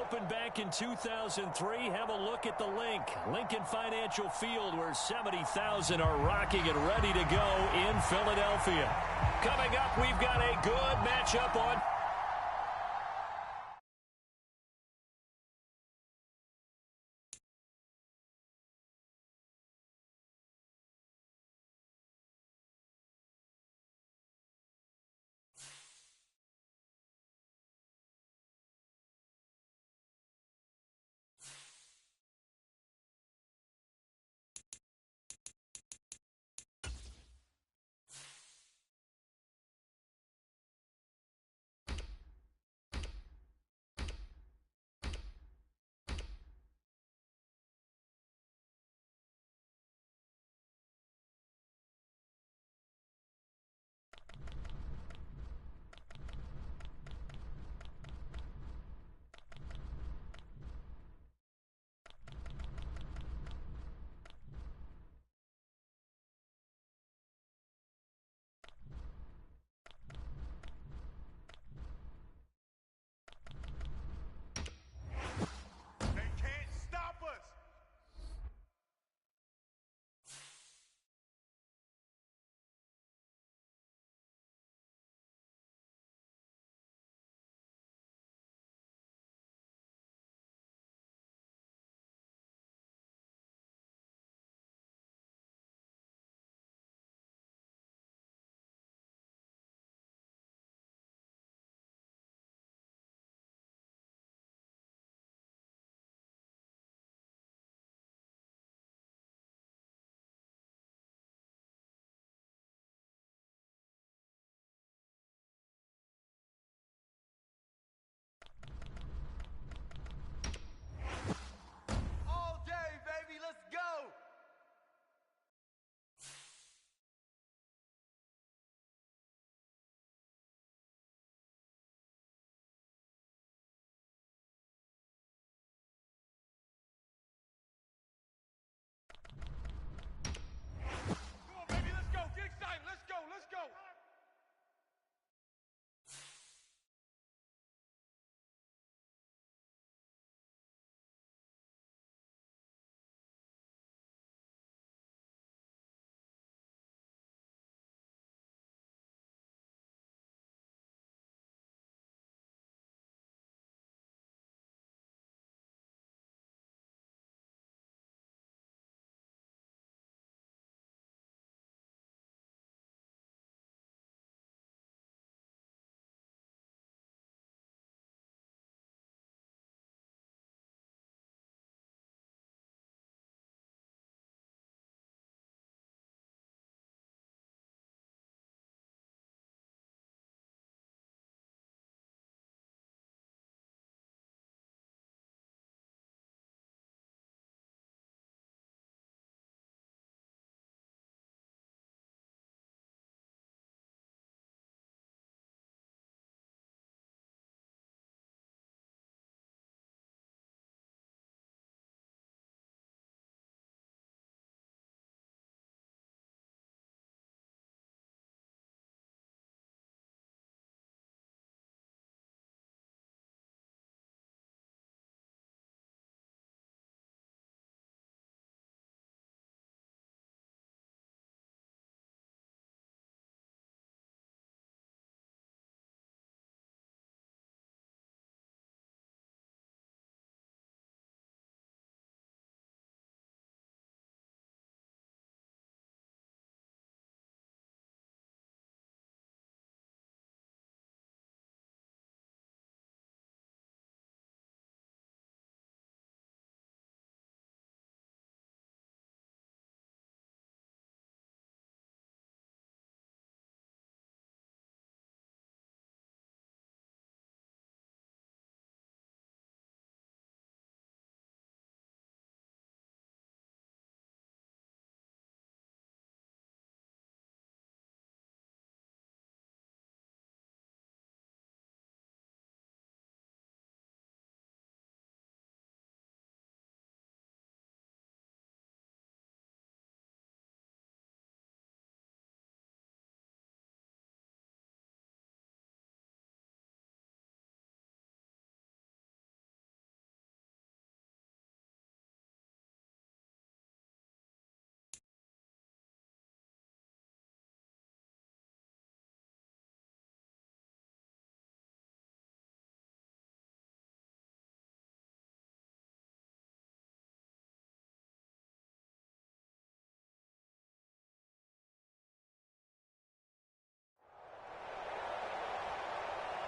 opened back in 2003. Have a look at the link. Lincoln Financial Field, where 70,000 are rocking and ready to go in Philadelphia. Coming up, we've got a good matchup on.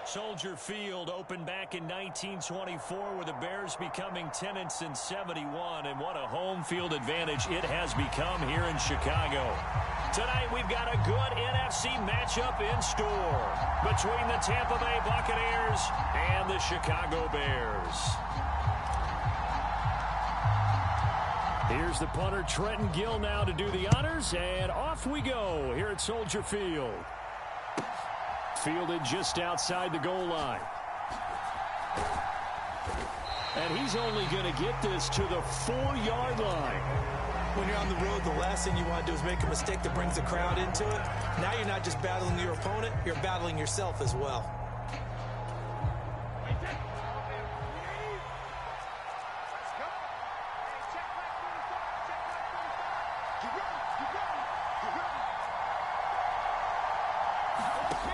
Soldier Field opened back in 1924 with the Bears becoming 10-71, and what a home field advantage it has become here in Chicago. Tonight we've got a good NFC matchup in store between the Tampa Bay Buccaneers and the Chicago Bears. Here's the punter, Trenton Gill, now to do the honors, and off we go here at Soldier Field. Fielded just outside the goal line. And he's only going to get this to the 4-yard line. When you're on the road, the last thing you want to do is make a mistake that brings the crowd into it. Now you're not just battling your opponent, you're battling yourself as well.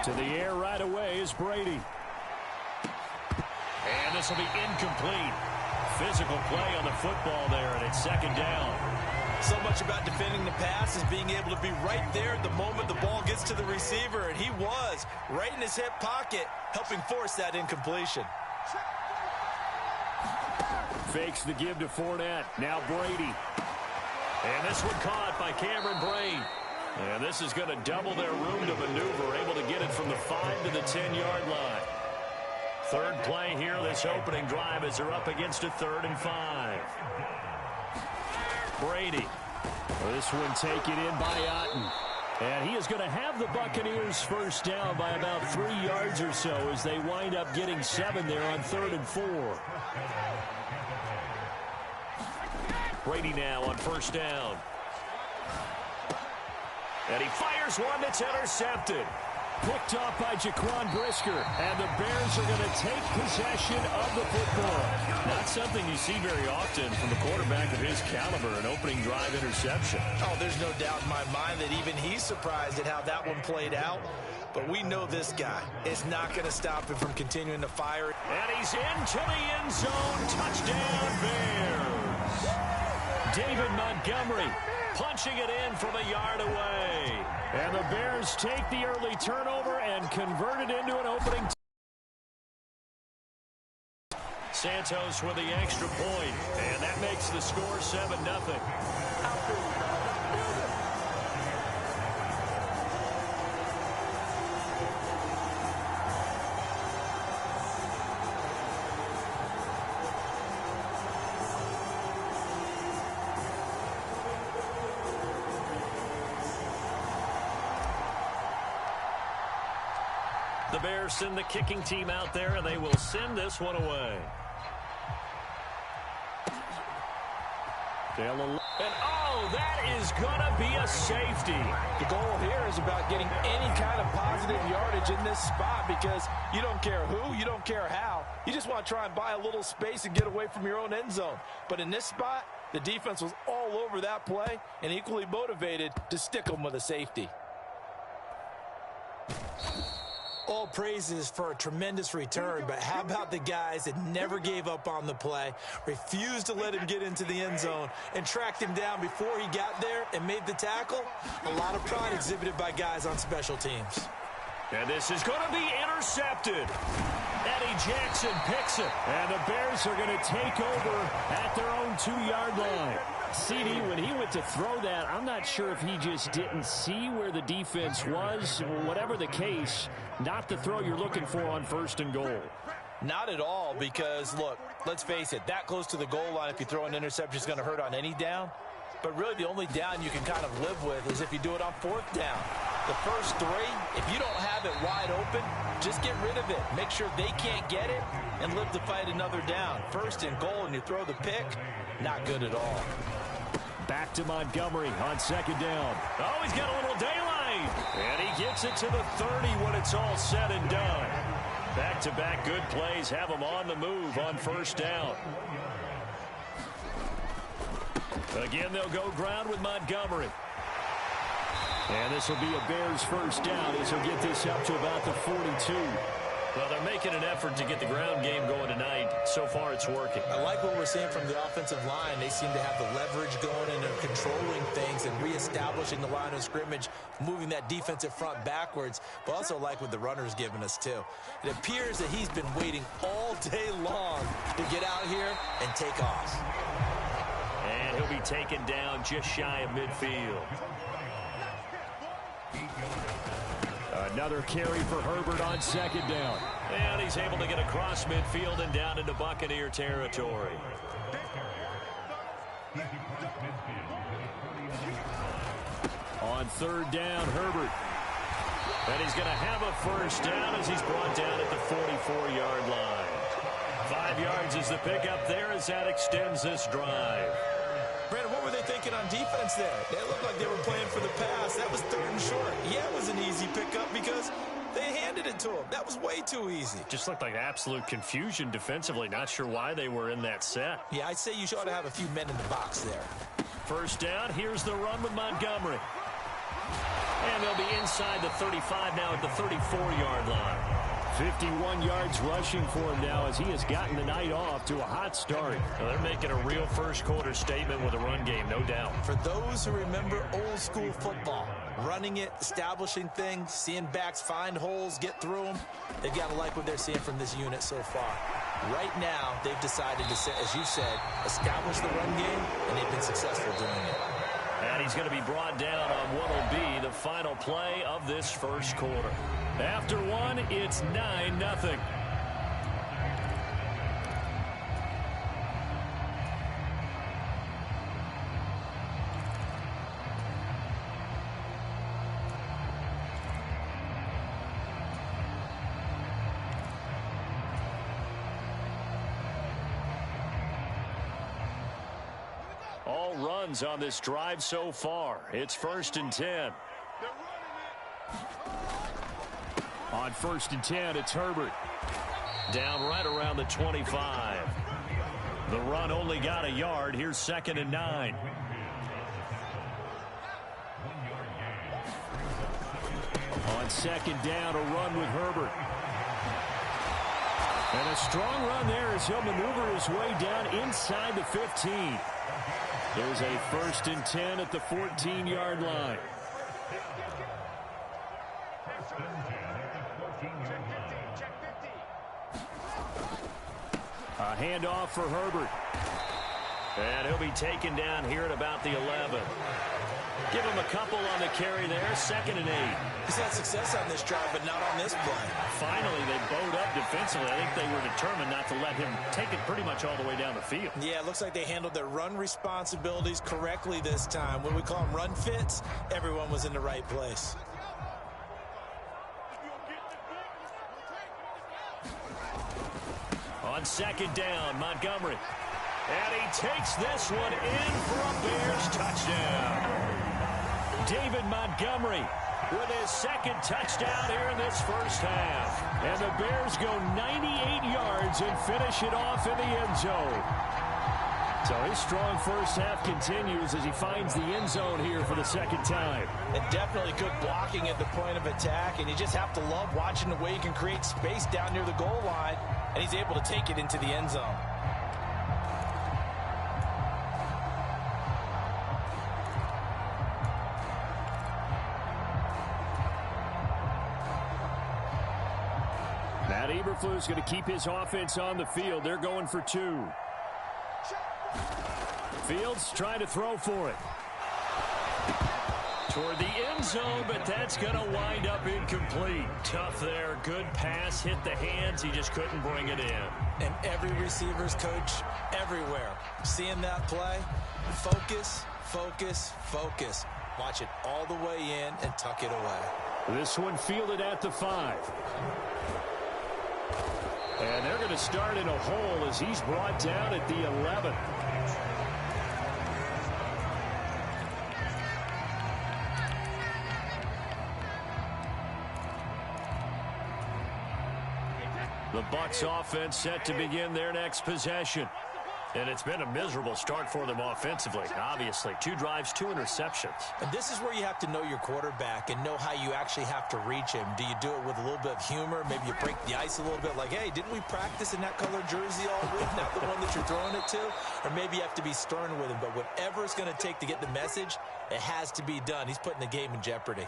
To the air right away is Brady. And this will be incomplete. Physical play on the football there, and it's second down. So much about defending the pass is being able to be right there the moment the ball gets to the receiver, and he was right in his hip pocket, helping force that incompletion. Fakes the give to Fournette. Now Brady. And this one caught by Cameron Brate. And this is going to double their room to maneuver, able to get it from the 5 to the 10-yard line. Third play here, this opening drive, as they're up against a 3rd and 5. Brady. This one taken in by Otten. And he is going to have the Buccaneers first down by about 3 yards or so as they wind up getting 7 there on 3rd and 4. Brady now on first down. And he fires one that's intercepted. Picked off by Jaquan Brisker. And the Bears are going to take possession of the football. Not something you see very often from a quarterback of his caliber, an opening drive interception. Oh, there's no doubt in my mind that even he's surprised at how that one played out. But we know this guy is not going to stop him from continuing to fire. And he's into the end zone. Touchdown, Bears. David Montgomery punching it in from a yard away. And the Bears take the early turnover and convert it into an opening. Santos with the extra point, and that makes the score 7-0. The Bears send the kicking team out there, and they will send this one away. And oh, that is going to be a safety. The goal here is about getting any kind of positive yardage in this spot because you don't care who, you don't care how. You just want to try and buy a little space and get away from your own end zone. But in this spot, the defense was all over that play and equally motivated to stick them with a safety. All praises for a tremendous return, but how about the guys that never gave up on the play, refused to let him get into the end zone, and tracked him down before he got there and made the tackle? A lot of pride exhibited by guys on special teams. And this is going to be intercepted. Eddie Jackson picks it, and the Bears are going to take over at their own 2-yard line. CD, when he went to throw that, I'm not sure if he just didn't see where the defense was. Whatever the case, not the throw you're looking for on 1st and goal. Not at all, because, look, let's face it, that close to the goal line, if you throw an interception, is going to hurt on any down. But really, the only down you can kind of live with is if you do it on 4th down. The first 3, if you don't have it wide open, just get rid of it. Make sure they can't get it and live to fight another down. 1st and goal, and you throw the pick, not good at all. Back to Montgomery on 2nd down. Oh, he's got a little daylight. And he gets it to the 30 when it's all said and done. Back-to-back good plays have him on the move on 1st down. Again, they'll go ground with Montgomery. And this will be a Bears 1st down as he'll get this up to about the 42. Well, they're making an effort to get the ground game going tonight. So far, it's working. I like what we're seeing from the offensive line. They seem to have the leverage going and they're controlling things and reestablishing the line of scrimmage, moving that defensive front backwards, but also like what the runner's giving us, too. It appears that he's been waiting all day long to get out here and take off. And he'll be taken down just shy of midfield. Another carry for Herbert on second down. And he's able to get across midfield and down into Buccaneer territory. On third down, Herbert. And he's going to have a first down as he's brought down at the 44-yard line. 5 yards is the pickup there as that extends this drive. Brandon, what were they thinking on defense there? They looked like they were playing for the pass. That was third and short. Yeah, it was an easy pickup because they handed it to him. That was way too easy. Just looked like absolute confusion defensively. Not sure why they were in that set. Yeah, I'd say you ought to have a few men in the box there. First down, here's the run with Montgomery. And they'll be inside the 35 now at the 34-yard line. 51 yards rushing for him now as he has gotten the night off to a hot start. Well, they're making a real first-quarter statement with a run game, no doubt. For those who remember old-school football, running it, establishing things, seeing backs find holes, get through them, they've got to like what they're seeing from this unit so far. Right now, they've decided to, as you said, establish the run game, and they've been successful doing it. And he's going to be brought down on what will be the final play of this first quarter. After one, it's 9-0. All runs on this drive so far. It's 1st and 10. On 1st and 10, it's Herbert. Down right around the 25. The run only got a yard. Here's 2nd and 9. On 2nd down, a run with Herbert. And a strong run there as he'll maneuver his way down inside the 15. There's a 1st and 10 at the 14-yard line. A handoff for Herbert. And he'll be taken down here at about the 11. Give him a couple on the carry there. 2nd and 8. He's had success on this drive, but not on this play. Finally, they bowed up defensively. I think they were determined not to let him take it pretty much all the way down the field. Yeah, it looks like they handled their run responsibilities correctly this time. When we call them run fits, everyone was in the right place. On 2nd down, Montgomery. And he takes this one in for a Bears touchdown. David Montgomery with his 2nd touchdown here in this first half. And the Bears go 98 yards and finish it off in the end zone. So his strong first half continues as he finds the end zone here for the 2nd time. And definitely good blocking at the point of attack. And you just have to love watching the way he can create space down near the goal line. And he's able to take it into the end zone. Matt Eberflus going to keep his offense on the field. They're going for 2. Fields trying to throw for it. Toward the end zone, but that's going to wind up incomplete. Tough there. Good pass. Hit the hands. He just couldn't bring it in. And every receiver's coach everywhere. Seeing that play, focus, focus, focus. Watch it all the way in and tuck it away. This one fielded at the 5. And they're going to start in a hole as he's brought down at the 11. The Bucs offense set to begin their next possession. And it's been a miserable start for them offensively, obviously. 2 drives, 2 interceptions. And this is where you have to know your quarterback and know how you actually have to reach him. Do you do it with a little bit of humor? Maybe you break the ice a little bit like, hey, didn't we practice in that color jersey all week? Not the one that you're throwing it to? Or maybe you have to be stern with him. But whatever it's going to take to get the message, it has to be done. He's putting the game in jeopardy.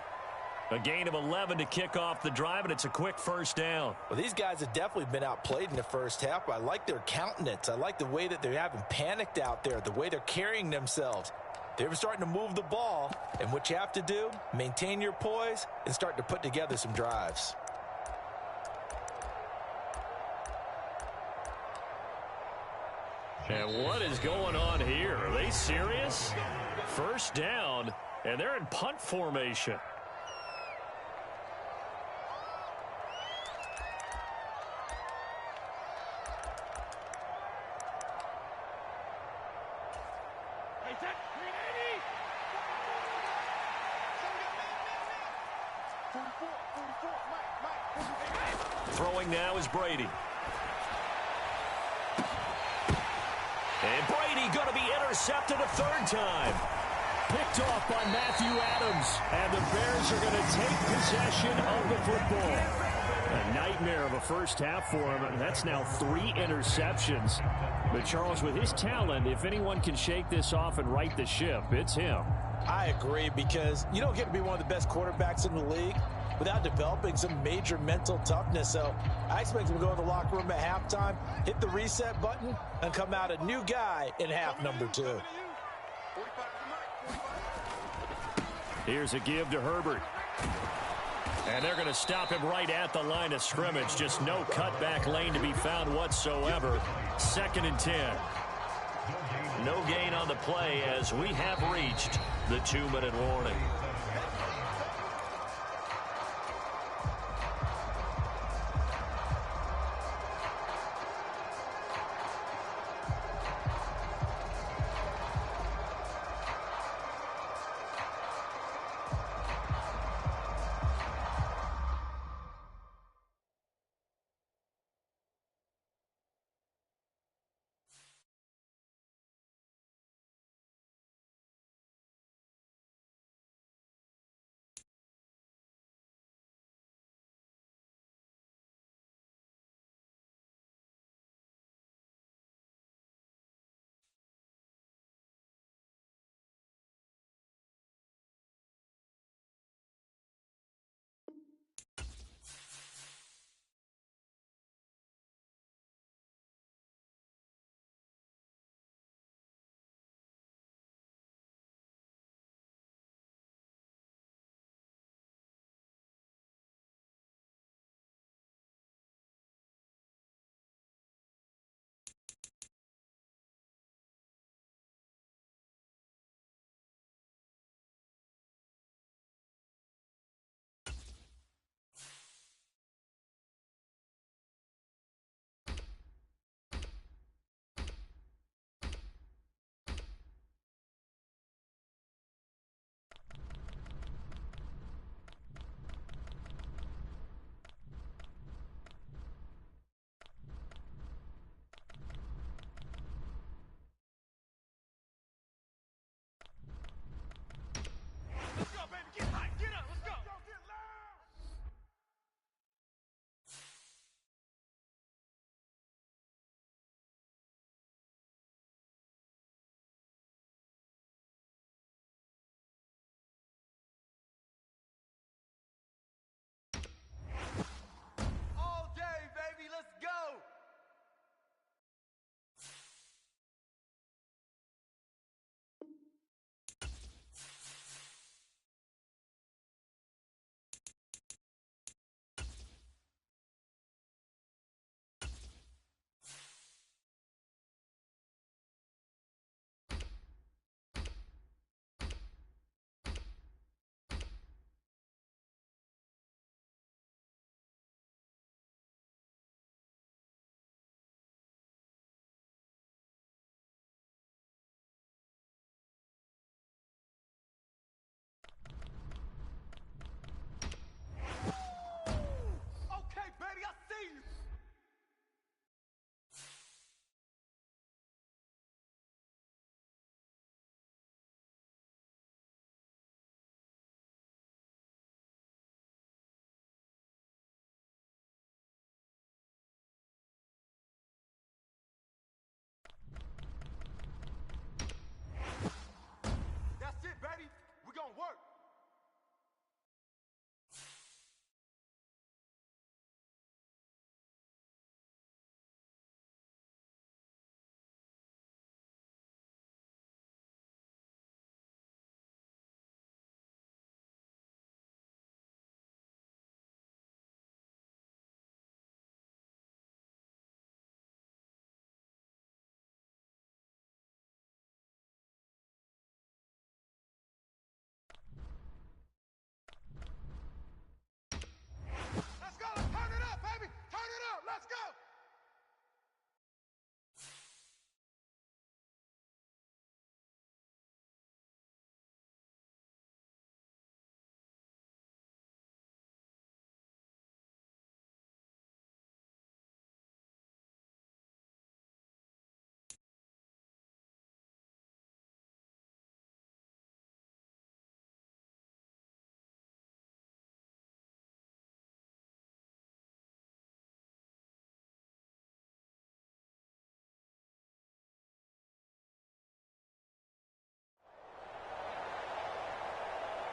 A gain of 11 to kick off the drive, and it's a quick first down. Well, these guys have definitely been outplayed in the first half, but I like their countenance. I like the way that they're having panicked out there, the way they're carrying themselves. They're starting to move the ball, and what you have to do, maintain your poise and start to put together some drives. And what is going on here? Are they serious? First down, and they're in punt formation. Throwing now is Brady. And Brady going to be intercepted a third time. Picked off by Matthew Adams. And the Bears are going to take possession of the football. A nightmare of a first half for him. And that's now 3 interceptions. But Charles, with his talent, if anyone can shake this off and right the ship, it's him. I agree, because you don't get to be one of the best quarterbacks in the league without developing some major mental toughness. So I expect him to go in the locker room at halftime, hit the reset button, and come out a new guy in half number 2. Here's a give to Herbert. And they're going to stop him right at the line of scrimmage. Just no cutback lane to be found whatsoever. 2nd and 10. No gain on the play as we have reached the 2-minute warning.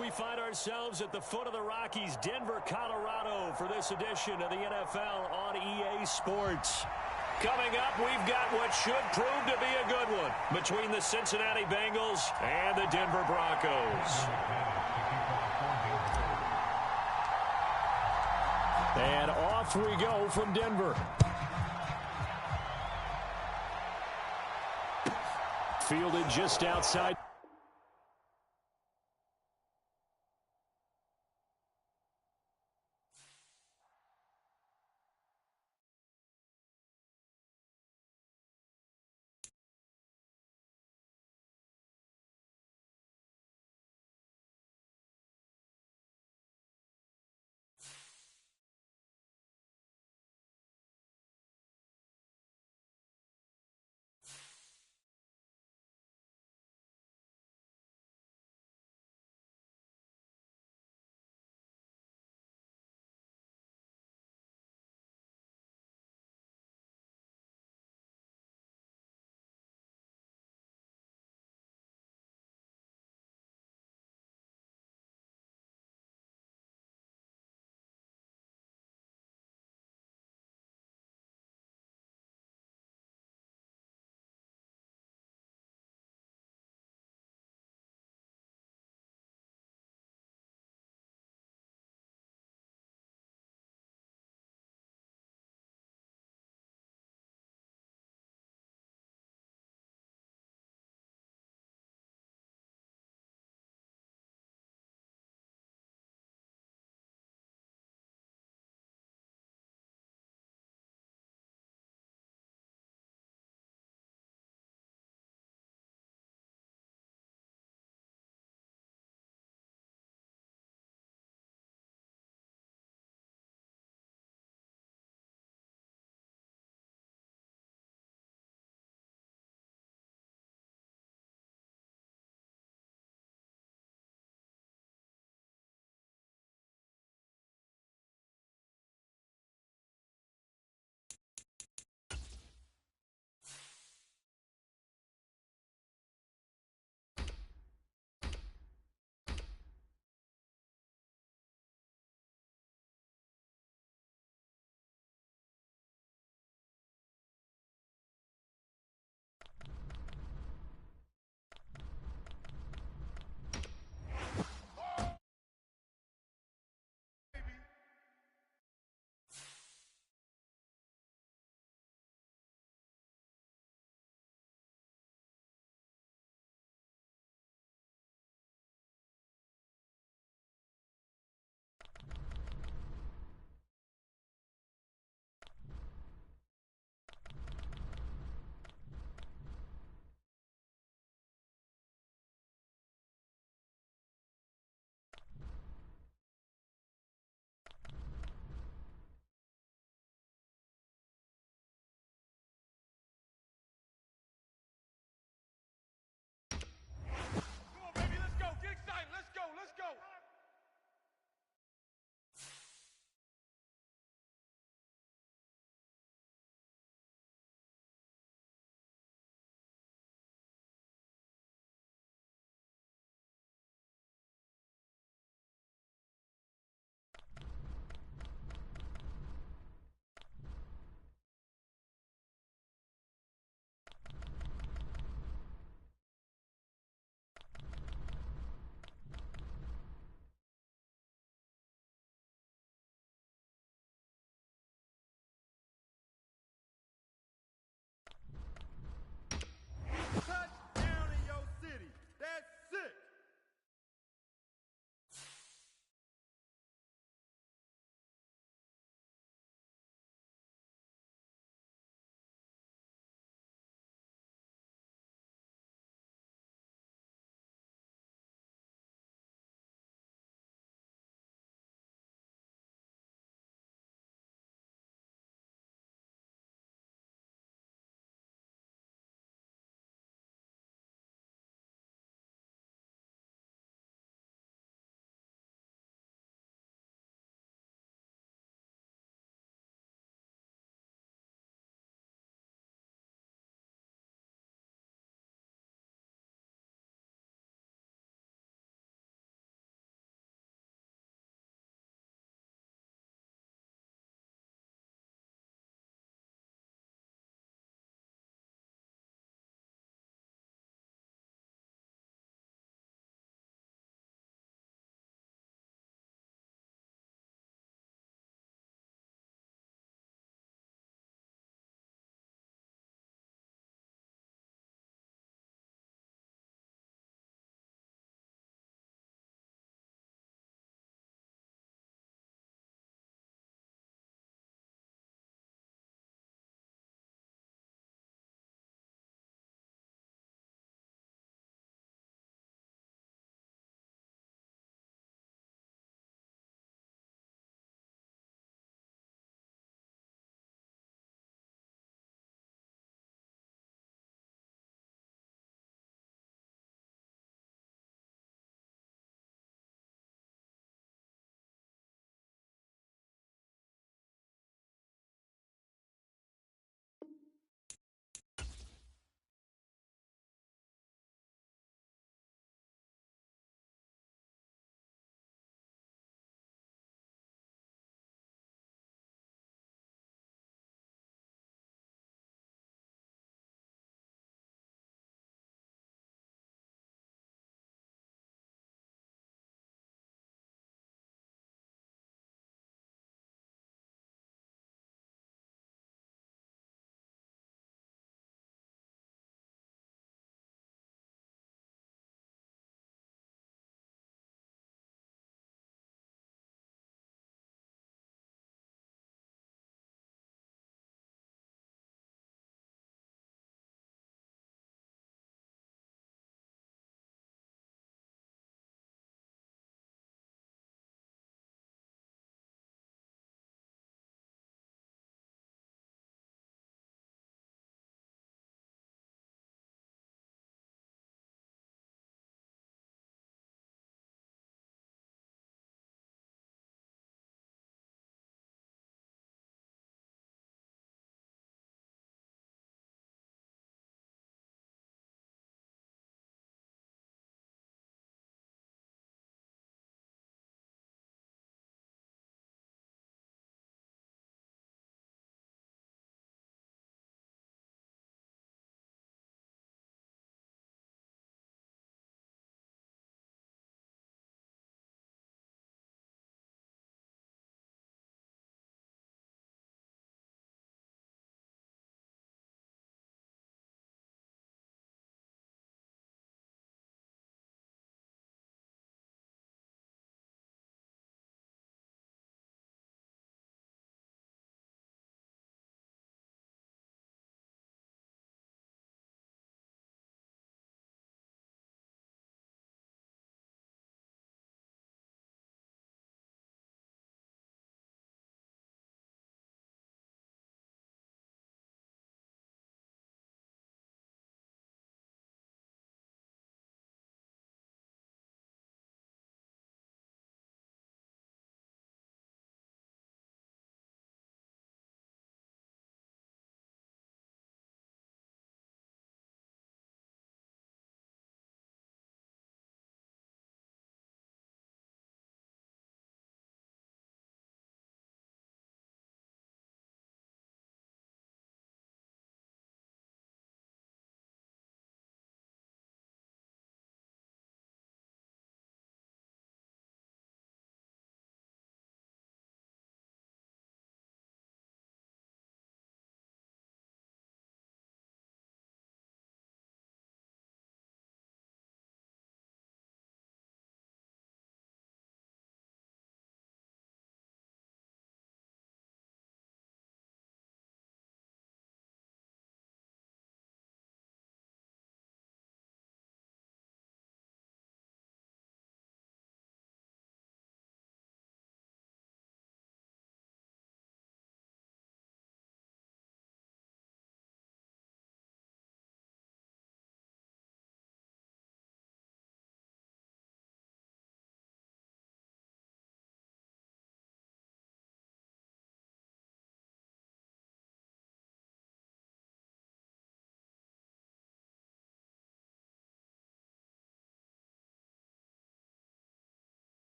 We find ourselves at the foot of the Rockies, Denver, Colorado, for this edition of the NFL on EA Sports. Coming up, we've got what should prove to be a good one between the Cincinnati Bengals and the Denver Broncos. And off we go from Denver. Fielded just outside.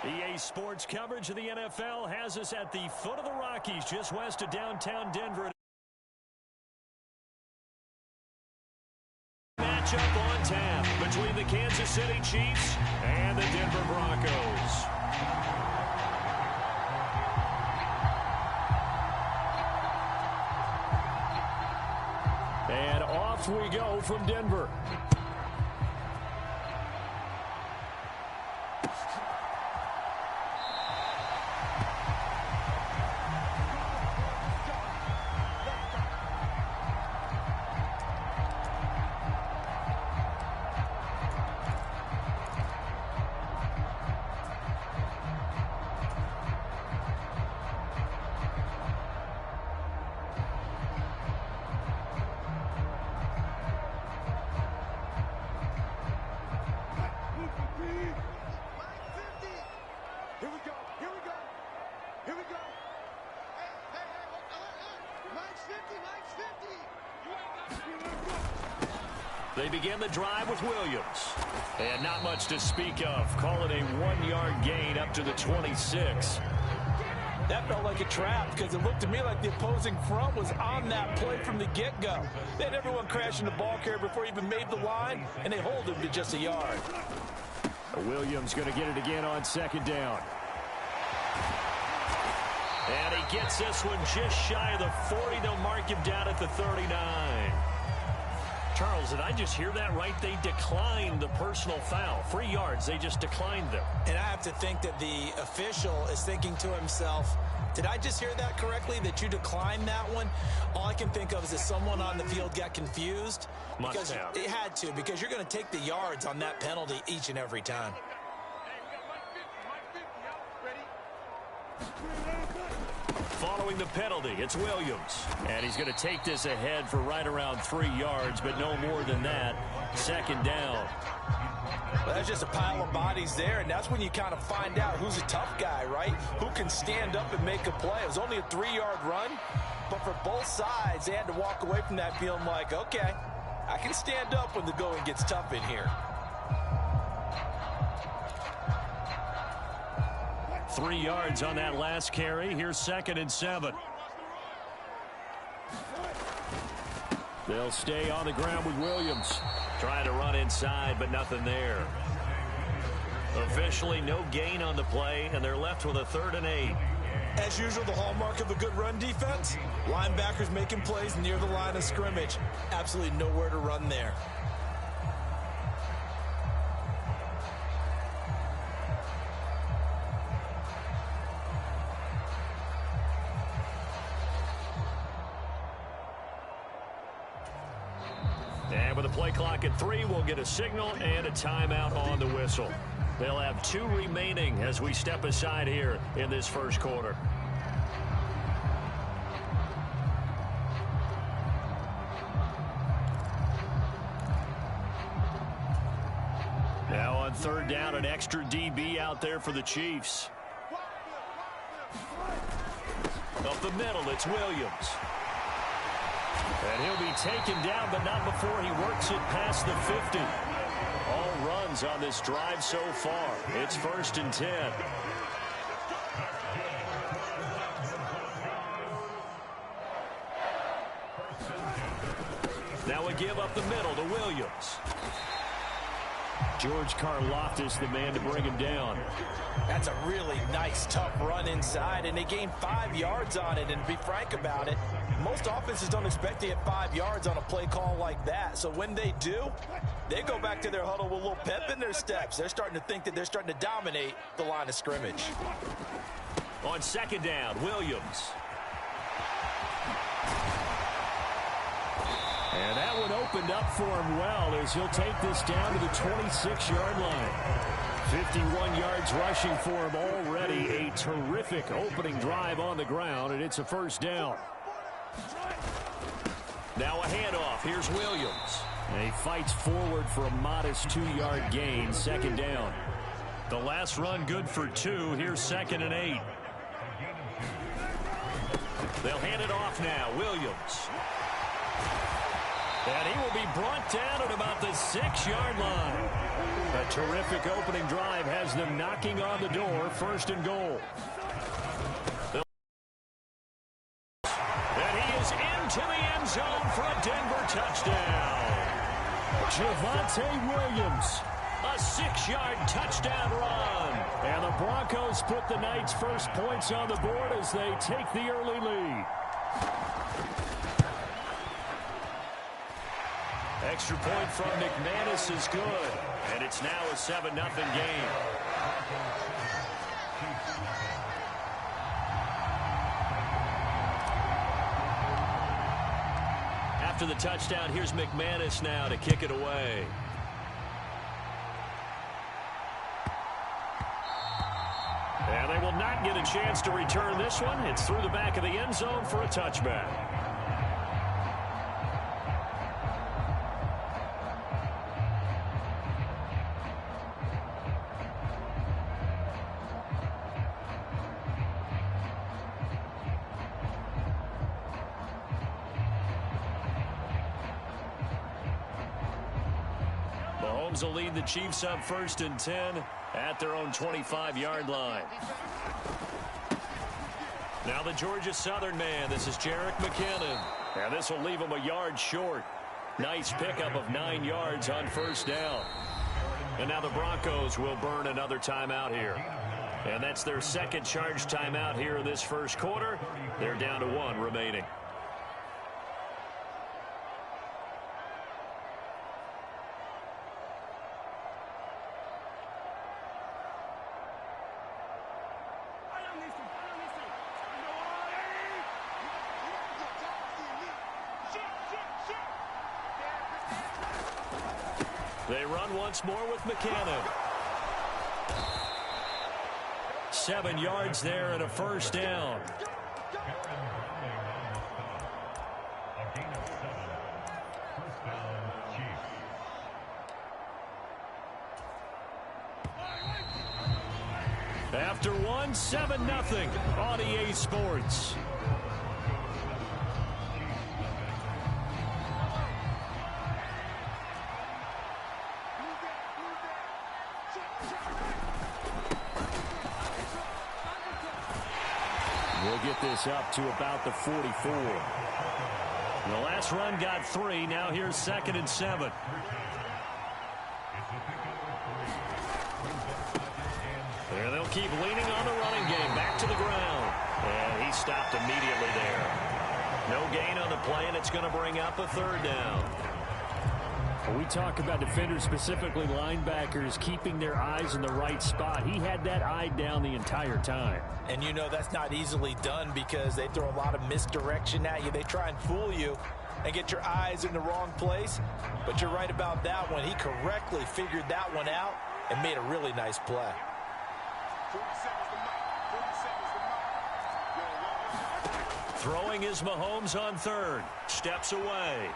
EA Sports coverage of the NFL has us at the foot of the Rockies, just west of downtown Denver. Matchup on tap between the Kansas City Chiefs and the Denver Broncos. And off we go from Denver. They begin the drive with Williams. And not much to speak of. Call it a 1-yard gain up to the 26. That felt like a trap because it looked to me like the opposing front was on that play from the get-go. They had everyone crashing the ball carrier before he even made the line, and they hold him to just a yard. Williams going to get it again on second down. And he gets this one just shy of the 40. They'll mark him down at the 39. Charles, did I just hear that right? They declined the personal foul. 3 yards, they just declined them. And I have to think that the official is thinking to himself, did I just hear that correctly, that you declined that one? All I can think of is that someone on the field got confused. Must have. It had to, because you're going to take the yards on that penalty each and every time. Following the penalty, it's Williams. And he's going to take this ahead for right around 3 yards, but no more than that. Second down. Well, there's just a pile of bodies there, and that's when you kind of find out who's a tough guy, right? Who can stand up and make a play. It was only a 3-yard run, but for both sides, they had to walk away from that feeling like, okay, I can stand up when the going gets tough in here. 3 yards on that last carry. Here's 2nd and 7. They'll stay on the ground with Williams. Trying to run inside, but nothing there. Officially no gain on the play, and they're left with a 3rd and 8. As usual, the hallmark of a good run defense, linebackers making plays near the line of scrimmage. Absolutely nowhere to run there. And with the play clock at 3, we'll get a signal and a timeout on the whistle. They'll have 2 remaining as we step aside here in this first quarter. Now on 3rd down, an extra DB out there for the Chiefs. Up the middle, it's Williams. And he'll be taken down, but not before he works it past the 50. All runs on this drive so far. It's 1st and 10. Now we give up the middle to Williams. George Karlaftis, the man to bring him down. That's a really nice, tough run inside, and they gained 5 yards on it. And to be frank about it, most offenses don't expect to get 5 yards on a play call like that. So when they do, they go back to their huddle with a little pep in their steps. They're starting to think that they're starting to dominate the line of scrimmage. On 2nd down, Williams. And that one opened up for him well as he'll take this down to the 26-yard line. 51 yards rushing for him already. A terrific opening drive on the ground, and it's a 1st down. Now a handoff. Here's Williams. And he fights forward for a modest 2-yard gain. 2nd down. The last run good for 2. Here's 2nd and 8. They'll hand it off now. Williams. And he will be brought down at about the 6-yard line. A terrific opening drive has them knocking on the door, 1st and goal. And he is into the end zone for a Denver touchdown. Javonte Williams, a 6-yard touchdown run. And the Broncos put the Knights' first points on the board as they take the early lead. Extra point from McManus is good. And it's now a 7-0 game. After the touchdown, here's McManus now to kick it away. And they will not get a chance to return this one. It's through the back of the end zone for a touchback. Mahomes will lead the Chiefs up 1st and 10 at their own 25-yard line. Now the Georgia Southern man. This is Jerick McKinnon. And this will leave him a yard short. Nice pickup of 9 yards on 1st down. And now the Broncos will burn another timeout here. And that's their 2nd charge timeout here in this 1st quarter. They're down to 1 remaining. They run once more with McKinnon. 7 yards there and a 1st down. After 1, 7-0 on EA Sports. We'll get this up to about the 44. The last run got 3. Now here's 2nd and 7. And they'll keep leaning on the running game. Back to the ground. And he stopped immediately there. No gain on the play, and it's going to bring up a 3rd down. When we talk about defenders, specifically linebackers, keeping their eyes in the right spot, he had that eye down the entire time. And you know that's not easily done because they throw a lot of misdirection at you. They try and fool you and get your eyes in the wrong place. But you're right about that one. He correctly figured that one out and made a really nice play. Throwing is Mahomes on 3rd. Steps away.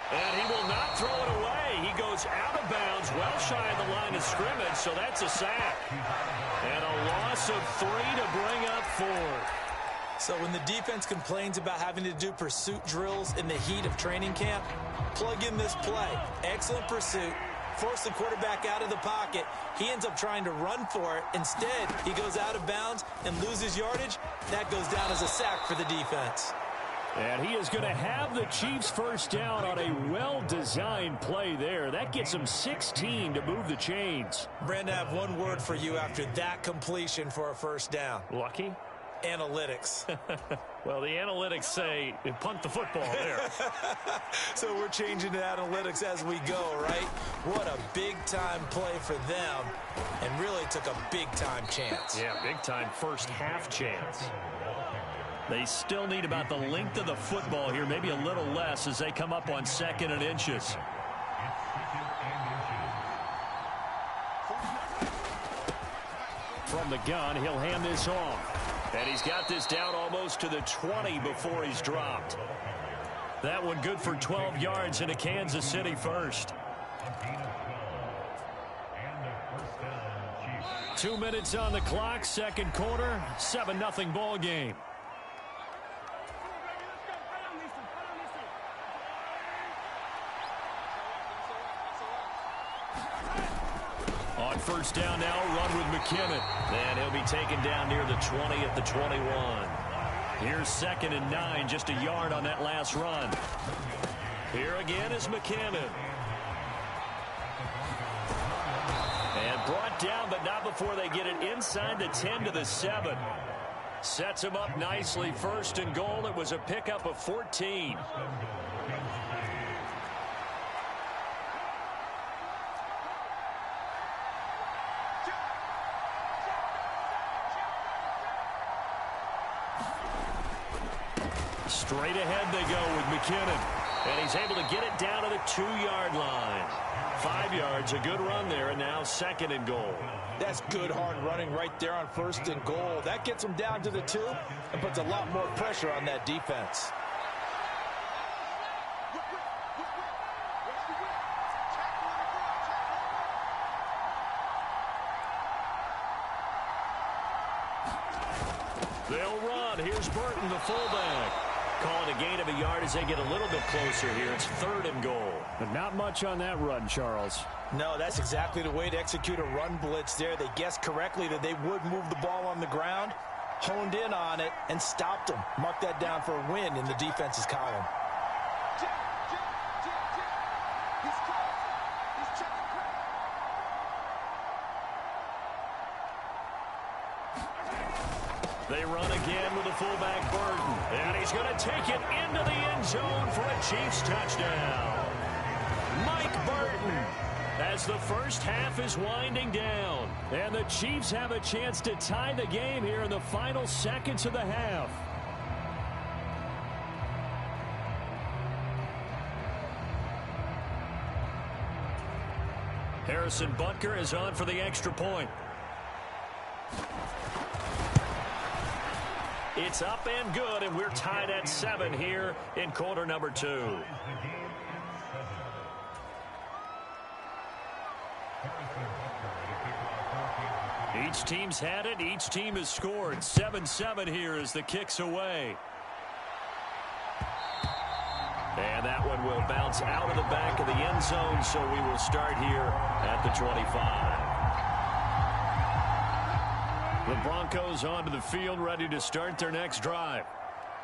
And he will not throw it away. He goes out of bounds, well shy of the line of scrimmage, so that's a sack. And a loss of 3 to bring up 4th. So when the defense complains about having to do pursuit drills in the heat of training camp, plug in this play. Excellent pursuit. Force the quarterback out of the pocket. He ends up trying to run for it. Instead, he goes out of bounds and loses yardage. That goes down as a sack for the defense. And he is going to have the Chiefs 1st down on a well-designed play there. That gets him 16 to move the chains. Brandon, I have one word for you after that completion for a 1st down. Lucky? Analytics. Well, the analytics say punt the football there. So we're changing to analytics as we go, right? What a big-time play for them, and really took a big-time chance. Yeah, big-time first half chance. They still need about the length of the football here, maybe a little less as they come up on 2nd and inches. From the gun, he'll hand this off. And he's got this down almost to the 20 before he's dropped. That one good for 12 yards in a Kansas City 1st. 2 minutes on the clock, 2nd quarter, 7-0 ball game. first down now, run with McKinnon. And he'll be taken down near the 20 at the 21. Here's 2nd and 9, just a yard on that last run. Here again is McKinnon. And brought down, but not before they get it inside the 10 to the 7. Sets him up nicely. 1st and goal. It was a pickup of 14. Straight ahead they go with McKinnon. And he's able to get it down to the 2-yard line. 5 yards, a good run there, and now 2nd and goal. That's good hard running right there on 1st and goal. That gets them down to the 2 and puts a lot more pressure on that defense. They'll run. Here's Burton, the fullback. Calling a gain of a yard as they get a little bit closer here. It's 3rd and goal. But not much on that run, Charles. No, that's exactly the way to execute a run blitz there. They guessed correctly that they would move the ball on the ground, honed in on it, and stopped them. Mark that down for a win in the defense's column. They run again with the fullback Burton. And he's going to take it into the end zone for a Chiefs touchdown. Mike Burton, as the first half is winding down. And the Chiefs have a chance to tie the game here in the final seconds of the half. Harrison Butker is on for the extra point. It's up and good, and we're tied at 7 here in quarter number 2. Each team's had it. Each team has scored. 7-7 here as the kick's away. And that one will bounce out of the back of the end zone, so we will start here at the 25. The Broncos onto the field, ready to start their next drive.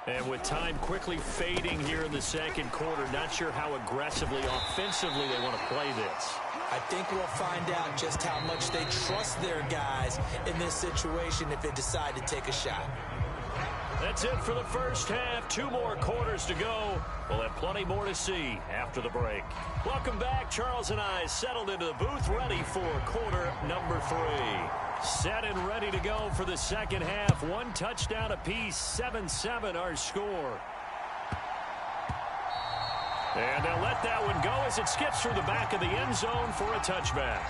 And with time quickly fading here in the second quarter, not sure how aggressively, offensively they want to play this. I think we'll find out just how much they trust their guys in this situation if they decide to take a shot. That's it for the first half. 2 more quarters to go. We'll have plenty more to see after the break. Welcome back. Charles and I settled into the booth, ready for quarter number 3. Set and ready to go for the second half. 1 touchdown apiece. 7-7 our score. And they'll let that one go as it skips through the back of the end zone for a touchback.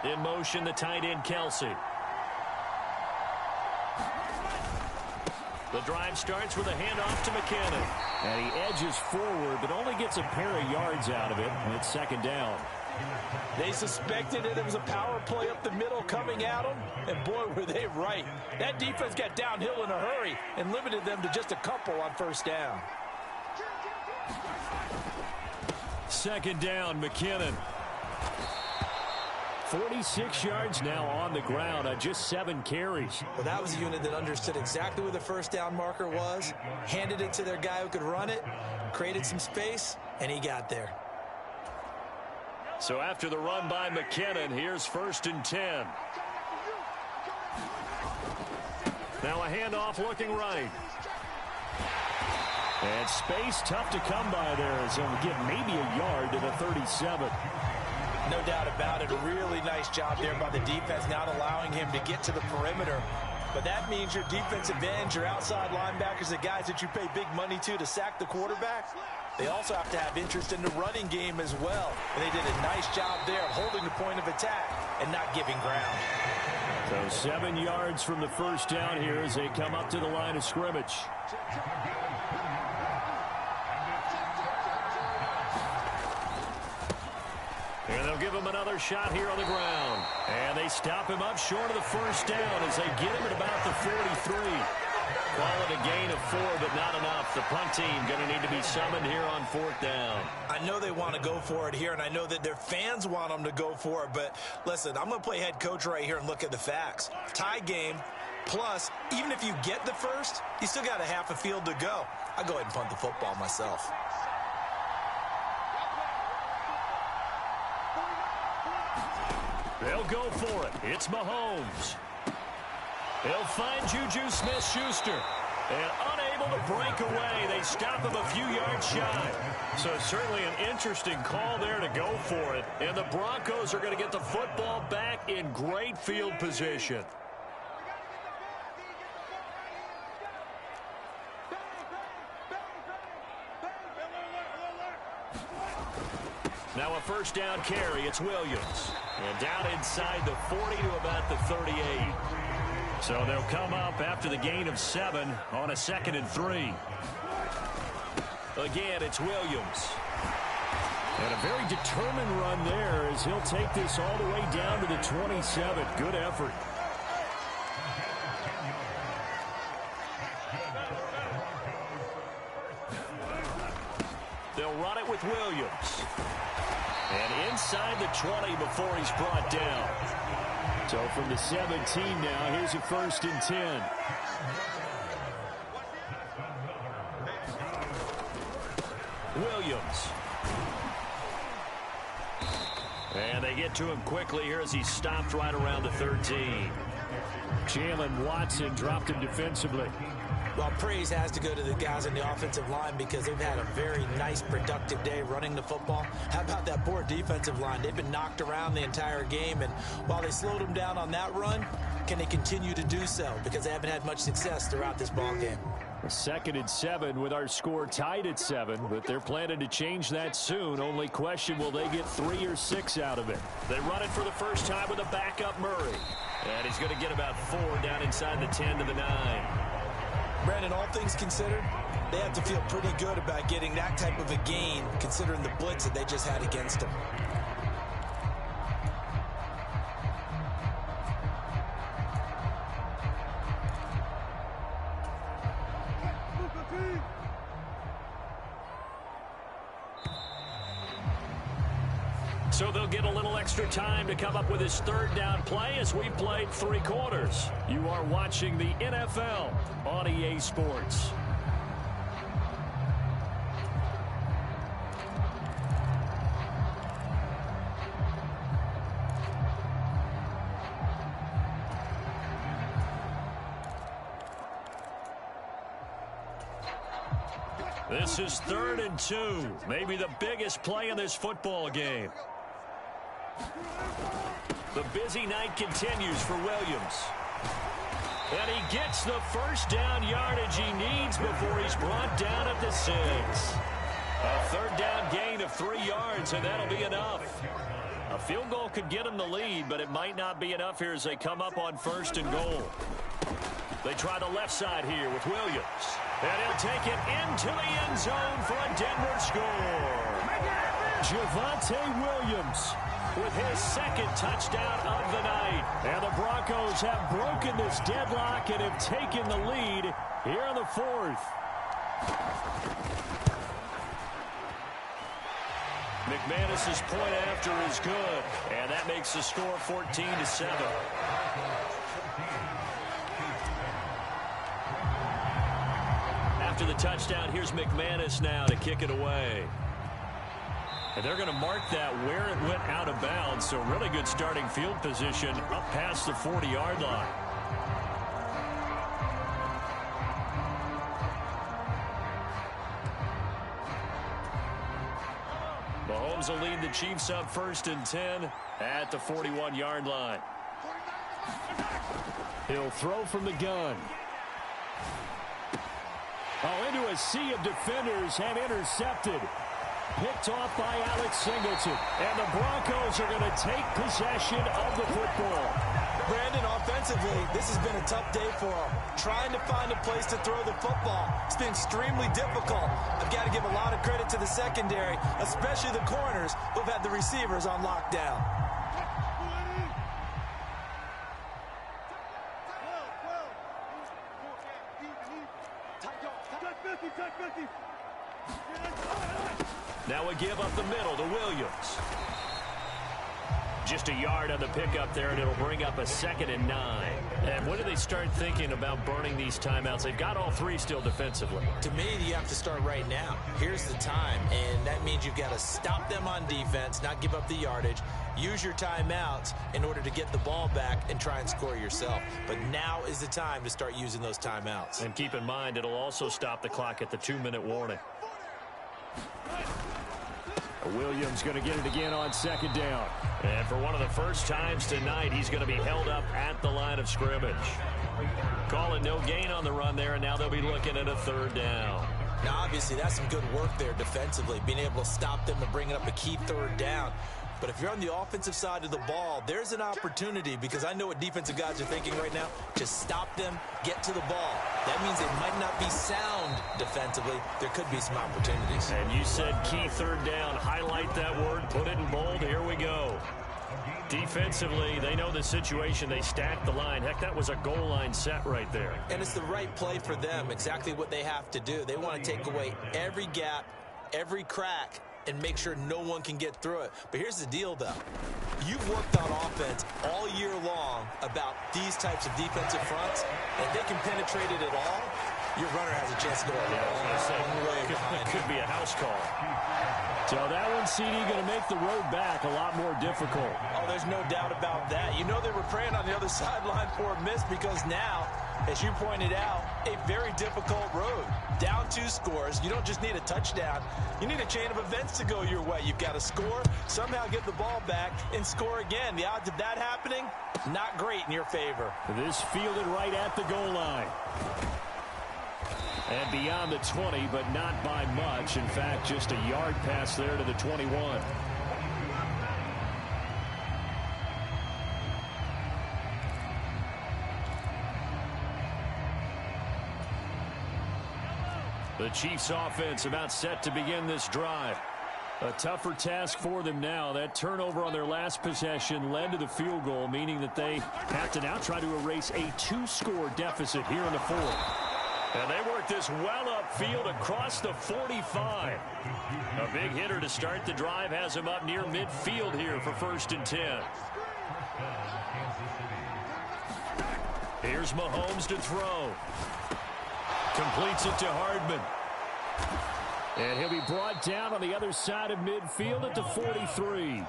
In motion, the tight end, Kelsey. The drive starts with a handoff to McKinnon. And he edges forward, but only gets a pair of yards out of it, and it's 2nd down. They suspected it was a power play up the middle coming at them, and boy, were they right. That defense got downhill in a hurry and limited them to just a couple on 1st down. 2nd down, McKinnon. 46 yards now on the ground on just 7 carries. Well, that was a unit that understood exactly where the 1st down marker was, handed it to their guy who could run it, created some space, and he got there. So after the run by McKinnon, here's 1st and 10. Now a handoff looking right. And space tough to come by there as he'll get maybe a yard to the 37. No doubt about it. A really nice job there by the defense, not allowing him to get to the perimeter. But that means your defensive ends, your outside linebackers, the guys that you pay big money to sack the quarterback, they also have to have interest in the running game as well. And they did a nice job there of holding the point of attack and not giving ground. So 7 yards from the 1st down here as they come up to the line of scrimmage. And they'll give him another shot here on the ground. And they stop him up short of the first down as they get him at about the 43. Call it a gain of 4, but not enough. The punt team going to need to be summoned here on 4th down. I know they want to go for it here, and I know that their fans want them to go for it. But listen, I'm going to play head coach right here and look at the facts. Tie game, plus, even if you get the first, you still got a half a field to go. I'll go ahead and punt the football myself. They'll go for it. It's Mahomes. He'll find Juju Smith-Schuster. And unable to break away, they stop him a few yards shy. So certainly an interesting call there to go for it. And the Broncos are going to get the football back in great field position. Now a first down carry. It's Williams. And down inside the 40 to about the 38. So they'll come up after the gain of 7 on a 2nd and 3. Again, it's Williams. And a very determined run there as he'll take this all the way down to the 27. Good effort. They'll run it with Williams. And inside the 20 before he's brought down. So from the 17 now, here's a 1st and 10. Williams. And they get to him quickly here as he stopped right around the 13. Jalen Watson dropped him defensively. Well, praise has to go to the guys on the offensive line because they've had a very nice, productive day running the football. How about that poor defensive line? They've been knocked around the entire game, and while they slowed them down on that run, can they continue to do so? Because they haven't had much success throughout this ball game. 2nd and 7 with our score tied at 7, but they're planning to change that soon. Only question, will they get 3 or 6 out of it? They run it for the first time with a backup Murray. And he's going to get about 4 down inside the 10 to the 9. Brandon, all things considered, they have to feel pretty good about getting that type of a gain considering the blitz that they just had against them. So they'll get a little extra time to come up with his 3rd down play as we've played 3 quarters. You are watching the NFL on EA Sports. This is 3rd and 2, maybe the biggest play in this football game. The busy night continues for Williams. And he gets the first down yardage he needs before he's brought down at the 6. A 3rd down gain of 3 yards, and that'll be enough. A field goal could get him the lead, but it might not be enough here as they come up on 1st and goal. They try the left side here with Williams. And he'll take it into the end zone for a Denver score. Javonte Williams with his 2nd touchdown of the night. And the Broncos have broken this deadlock and have taken the lead here in the 4th. McManus's point after is good. And that makes the score 14-7. After the touchdown, here's McManus now to kick it away. And they're going to mark that where it went out of bounds. So really good starting field position up past the 40-yard line. Mahomes will lead the Chiefs up 1st and 10 at the 41-yard line. He'll throw from the gun. Oh, into a sea of defenders and intercepted. Picked off by Alex Singleton. And the Broncos are going to take possession of the football. Brandon, offensively, this has been a tough day for them. Trying to find a place to throw the football. It's been extremely difficult. I've got to give a lot of credit to the secondary, especially the corners who've had the receivers on lockdown. Now a give up the middle to Williams. Just a yard on the pickup there, and it'll bring up a 2nd and 9. And when do they start thinking about burning these timeouts? They've got all 3 still defensively. To me, you have to start right now. Here's the time, and that means you've got to stop them on defense, not give up the yardage, use your timeouts in order to get the ball back and try and score yourself. But now is the time to start using those timeouts. And keep in mind, it'll also stop the clock at the 2-minute warning. Williams going to get it again on 2nd down. And for one of the first times tonight, he's going to be held up at the line of scrimmage. Calling no gain on the run there, and now they'll be looking at a 3rd down. Now, obviously, that's some good work there defensively, being able to stop them and bringing up a key 3rd down. But if you're on the offensive side of the ball, there's an opportunity, because I know what defensive guys are thinking right now. Just stop them, get to the ball. That means they might not be sound defensively. There could be some opportunities. And you said key 3rd down. Highlight that word, put it in bold. Here we go. Defensively, they know the situation. They stack the line. Heck, that was a goal line set right there. And it's the right play for them, exactly what they have to do. They want to take away every gap, every crack, and make sure no one can get through it. But here's the deal, though. You've worked on offense all year long about these types of defensive fronts. If they can penetrate it at all, your runner has a chance to go It could be a house call. So that one, CD, going to make the road back a lot more difficult. Oh, there's no doubt about that. You know they were praying on the other sideline for a miss, because now, as you pointed out, a very difficult road. Down 2 scores. You don't just need a touchdown. You need a chain of events to go your way. You've got to score, somehow get the ball back, and score again. The odds of that happening, not great in your favor. This fielded right at the goal line. And beyond the 20, but not by much. In fact, just a yard pass there to the 21. The Chiefs offense about set to begin this drive. A tougher task for them now. That turnover on their last possession led to the field goal, meaning that they have to now try to erase a 2-score deficit here in the 4th. And they work this well upfield across the 45. A big hitter to start the drive has him up near midfield here for 1st and 10. Here's Mahomes to throw. Completes it to Hardman. And he'll be brought down on the other side of midfield at the 43.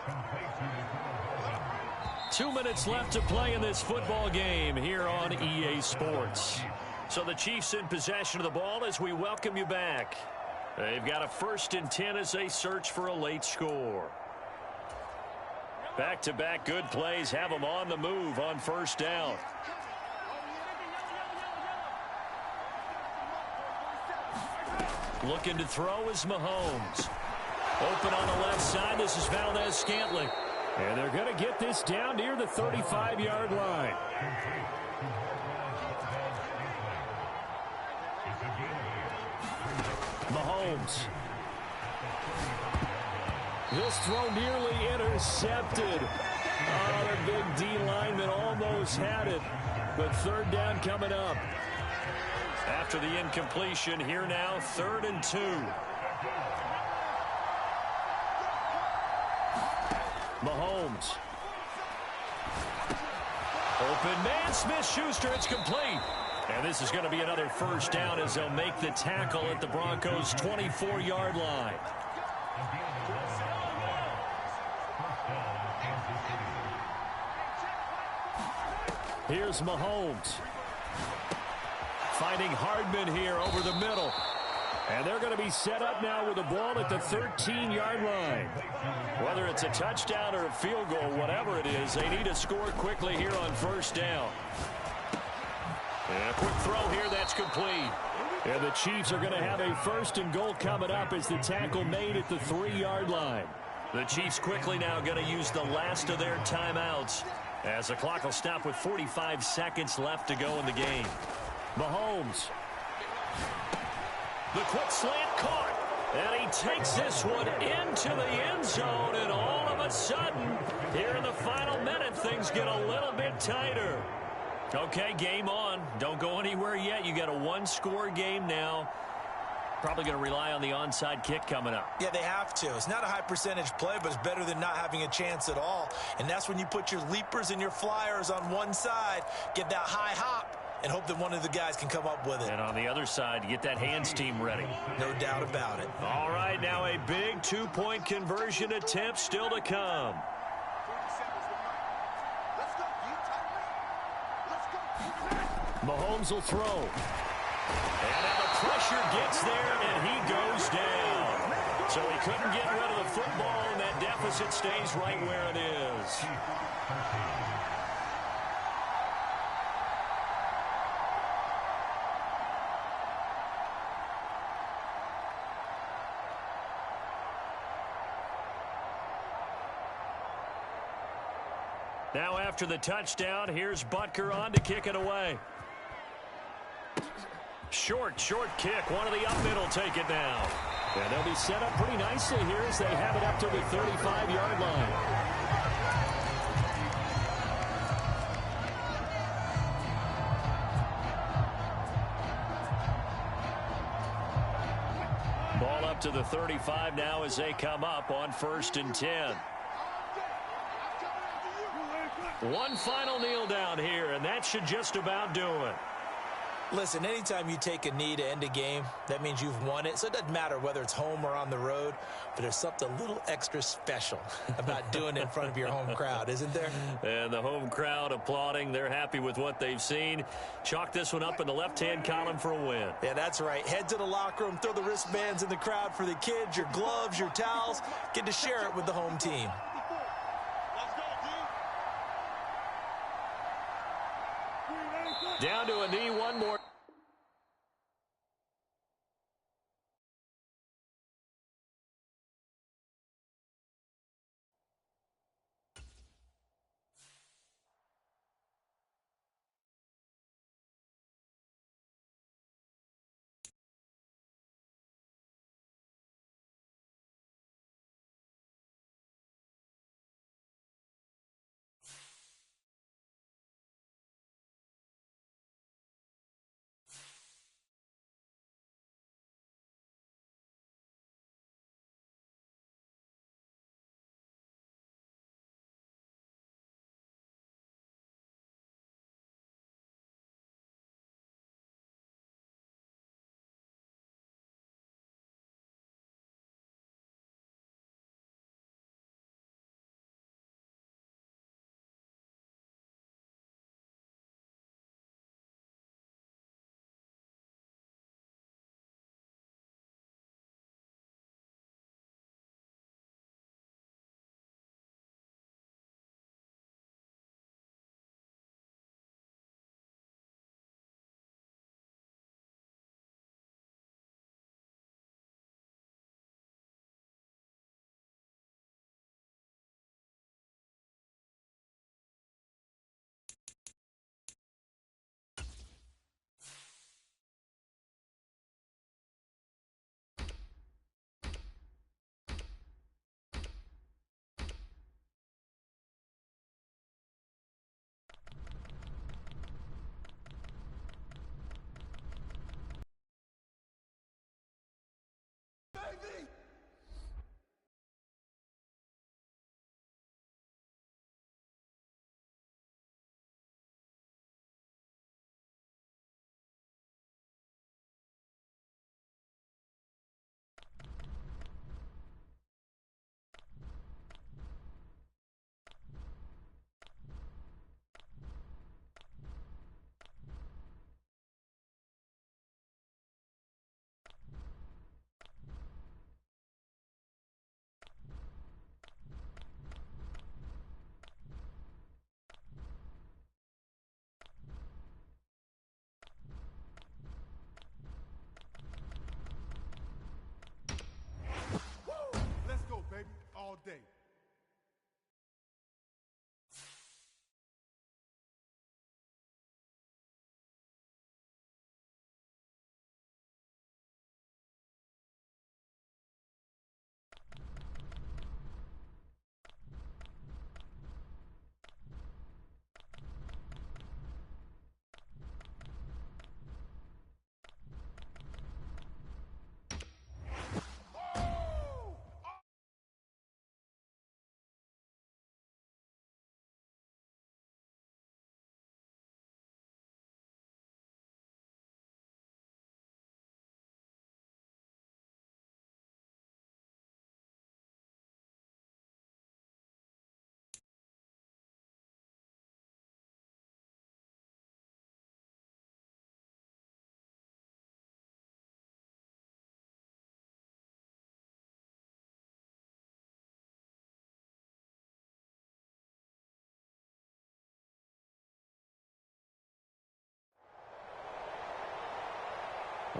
2 minutes left to play in this football game here on EA Sports. So the Chiefs in possession of the ball as we welcome you back. They've got a 1st and 10 as they search for a late score. Back-to-back good plays have them on the move on 1st down. Looking to throw is Mahomes. Open on the left side. This is Valdez-Scantling. And they're going to get this down near the 35-yard line. Mahomes. This throw nearly intercepted. Oh, the big D lineman almost had it. But 3rd down coming up. After the incompletion, here now, 3rd and 2. Mahomes. Open man, Smith-Schuster, it's complete. And this is going to be another 1st down as they'll make the tackle at the Broncos' 24-yard line. Here's Mahomes. Finding Hardman here over the middle. And they're going to be set up now with the ball at the 13-yard line. Whether it's a touchdown or a field goal, whatever it is, they need to score quickly here on 1st down. And a quick throw here, that's complete. And the Chiefs are going to have a 1st and goal coming up as the tackle made at the 3-yard line. The Chiefs quickly now going to use the last of their timeouts. As the clock will stop with 45 seconds left to go in the game. Mahomes. The quick slant caught. And he takes this one into the end zone. And all of a sudden, here in the final minute, things get a little bit tighter. Okay, game on. Don't go anywhere yet. You got a one-score game now. Probably going to rely on the onside kick coming up. Yeah, they have to. It's not a high-percentage play, but it's better than not having a chance at all. And that's when you put your leapers and your flyers on one side, get that high hop, and hope that one of the guys can come up with it. And on the other side, get that hands team ready. No doubt about it. All right, now a big two-point conversion attempt still to come. Mahomes will throw. And now the pressure gets there, and he goes down. So he couldn't get rid of the football, and that deficit stays right where it is. Now after the touchdown, here's Butker on to kick it away. Short kick. One of the up middle take it now. And they'll be set up pretty nicely here as they have it up to the 35-yard line. Ball up to the 35 now as they come up on 1st and 10. One final kneel down here, and that should just about do it. Listen, anytime you take a knee to end a game, that means you've won it. So it doesn't matter whether it's home or on the road, but there's something a little extra special about doing it in front of your home crowd, isn't there? And the home crowd applauding. They're happy with what they've seen. Chalk this one up in the left-hand column for a win. Yeah, that's right. Head to the locker room, throw the wristbands in the crowd for the kids, your gloves, your towels. Get to share it with the home team. Down to a knee, one more.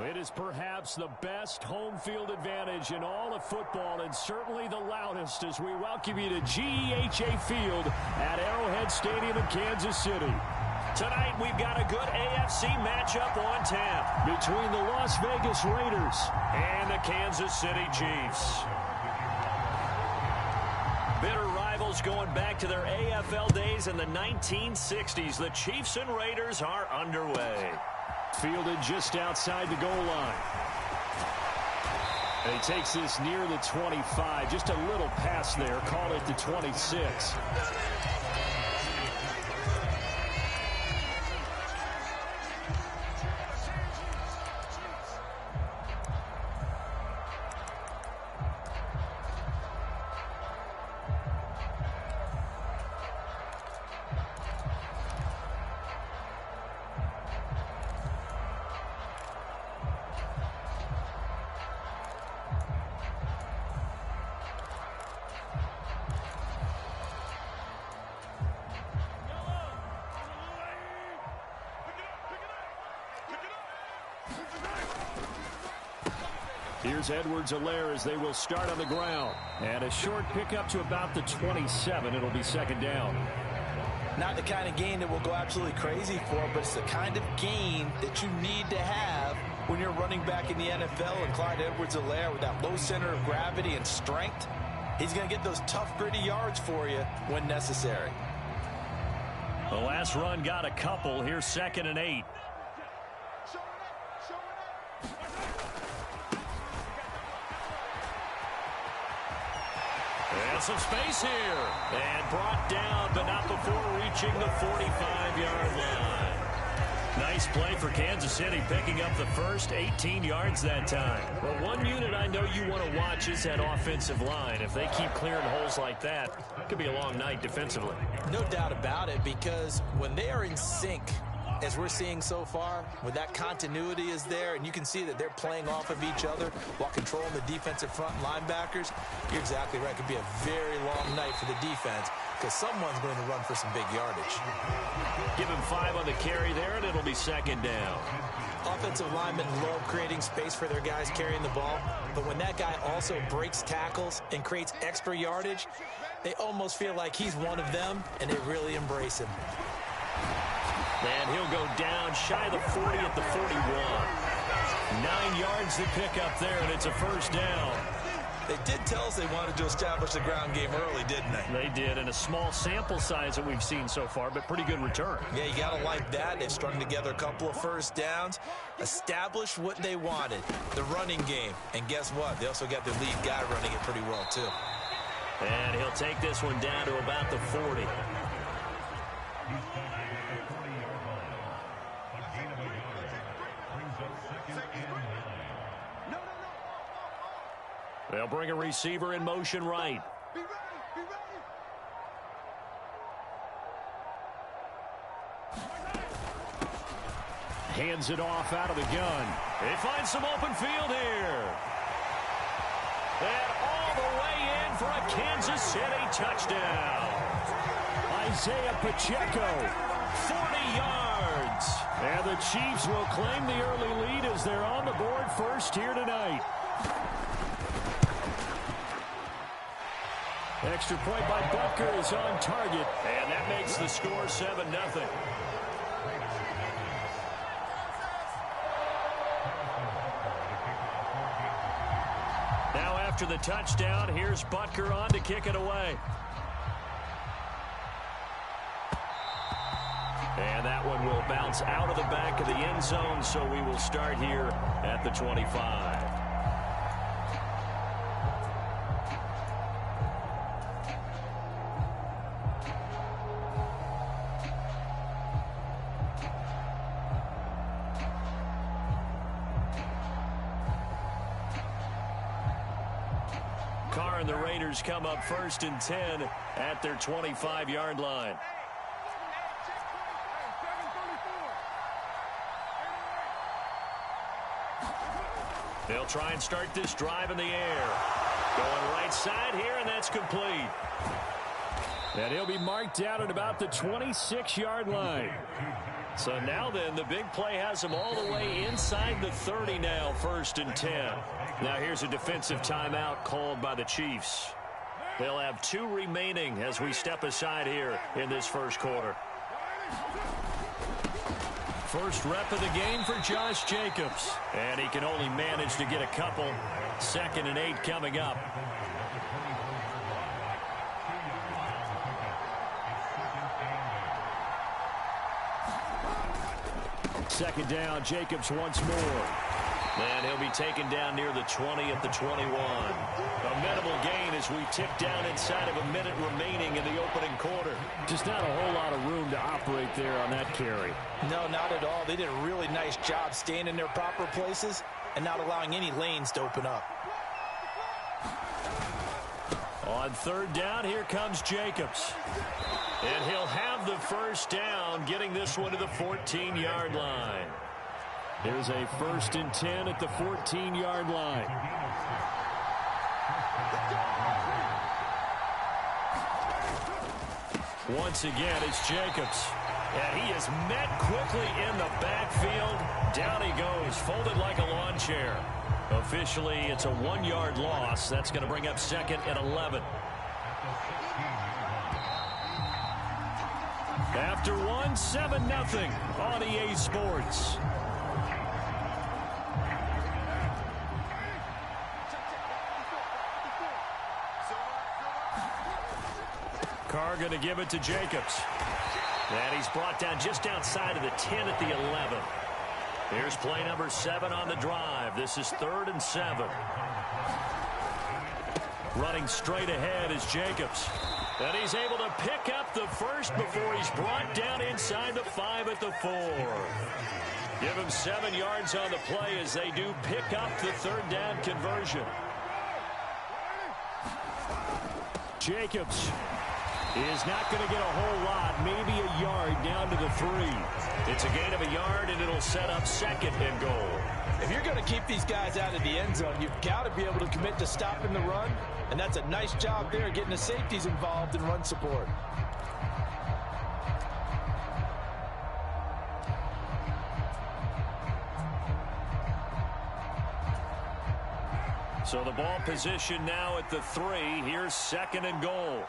It is perhaps the best home field advantage in all of football, and certainly the loudest, as we welcome you to GEHA Field at Arrowhead Stadium in Kansas City. Tonight we've got a good AFC matchup on tap between the Las Vegas Raiders and the Kansas City Chiefs. Bitter rivals going back to their AFL days in the 1960s. The Chiefs and Raiders are underway. Fielded just outside the goal line. And he takes this near the 25. Just a little pass there. Call it the 26. Here's Edwards-Helaire as they will start on the ground. And a short pickup to about the 27. It'll be second down. Not the kind of gain that will go absolutely crazy for, but it's the kind of gain that you need to have when you're running back in the NFL. And Clyde Edwards-Helaire, with that low center of gravity and strength, he's going to get those tough, gritty yards for you when necessary. The last run got a couple. Here's 2nd and 8. And some space here. And brought down, but not before reaching the 45-yard line. Nice play for Kansas City, picking up the first 18 yards that time. Well, one unit I know you want to watch is that offensive line. If they keep clearing holes like that, it could be a long night defensively. No doubt about it, because when they are in sync, as we're seeing so far, when that continuity is there and you can see that they're playing off of each other while controlling the defensive front linebackers, you're exactly right. It could be a very long night for the defense because someone's going to run for some big yardage. Give him 5 on the carry there, and it'll be second down. Offensive linemen love creating space for their guys carrying the ball, but when that guy also breaks tackles and creates extra yardage, they almost feel like he's one of them, and they really embrace him. And he'll go down shy of the 40 at the 41. 9 yards to pick up there, and it's a first down. They did tell us they wanted to establish the ground game early, didn't they? They did, and a small sample size that we've seen so far, but pretty good return. Yeah, you got to like that. They've strung together a couple of first downs, established what they wanted, the running game. And guess what? They also got their lead guy running it pretty well, too. And he'll take this one down to about the 40. They'll bring a receiver in motion right. Hands it off out of the gun. They find some open field here. And all the way in for a Kansas City touchdown. Isaiah Pacheco. 40 yards. And the Chiefs will claim the early lead as they're on the board first here tonight. Extra point by Butker is on target. And that makes the score 7-0. Now after the touchdown, here's Butker on to kick it away. And that one will bounce out of the back of the end zone, so we will start here at the 25. Carr and the Raiders come up 1st and 10 at their 25-yard line. They'll try and start this drive in the air. Going right side here, and that's complete. And he'll be marked down at about the 26-yard line. So now then, the big play has them all the way inside the 30 now, 1st and 10. Now here's a defensive timeout called by the Chiefs. They'll have 2 remaining as we step aside here in this first quarter. First rep of the game for Josh Jacobs. And he can only manage to get a couple. 2nd and 8 coming up. Second down, Jacobs once more. And he'll be taken down near the 20 at the 21. A minimal gain as we tick down inside of a minute remaining in the opening quarter. Just not a whole lot of room to operate there on that carry. No, not at all. They did a really nice job staying in their proper places and not allowing any lanes to open up. On 3rd down, here comes Jacobs. And he'll have the first down, getting this one to the 14-yard line. There's a 1st and 10 at the 14-yard line. Once again, it's Jacobs. And he is met quickly in the backfield. Down he goes, folded like a lawn chair. Officially, it's a 1-yard loss. That's going to bring up 2nd and 11. After 1, 7-0 on EA Sports. Carr going to give it to Jacobs. And he's brought down just outside of the 10 at the 11. Here's play number 7 on the drive. This is 3rd and 7. Running straight ahead is Jacobs. And he's able to pick up the first before he's brought down inside the 5 at the 4. Give him 7 yards on the play as they do pick up the 3rd down conversion. Jacobs is not going to get a whole lot, maybe a yard down to the 3. It's a gain of a yard, and it'll set up 2nd and goal. If you're going to keep these guys out of the end zone, you've got to be able to commit to stopping the run, and that's a nice job there getting the safeties involved in run support. So the ball position now at the 3. Here's 2nd and goal.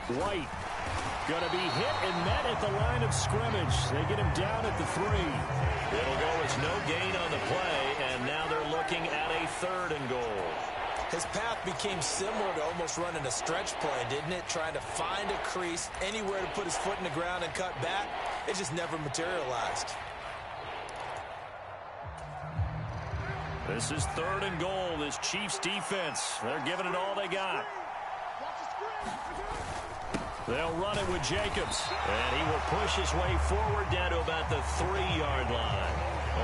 White going to be hit and met at the line of scrimmage. They get him down at the 3. It'll go as no gain on the play, and now they're looking at a 3rd and goal. His path became similar to almost running a stretch play, didn't it? Trying to find a crease, anywhere to put his foot in the ground and cut back. It just never materialized. This is 3rd and goal. This Chiefs defense, they're giving it all they got. They'll run it with Jacobs, and he will push his way forward down to about the 3-yard line.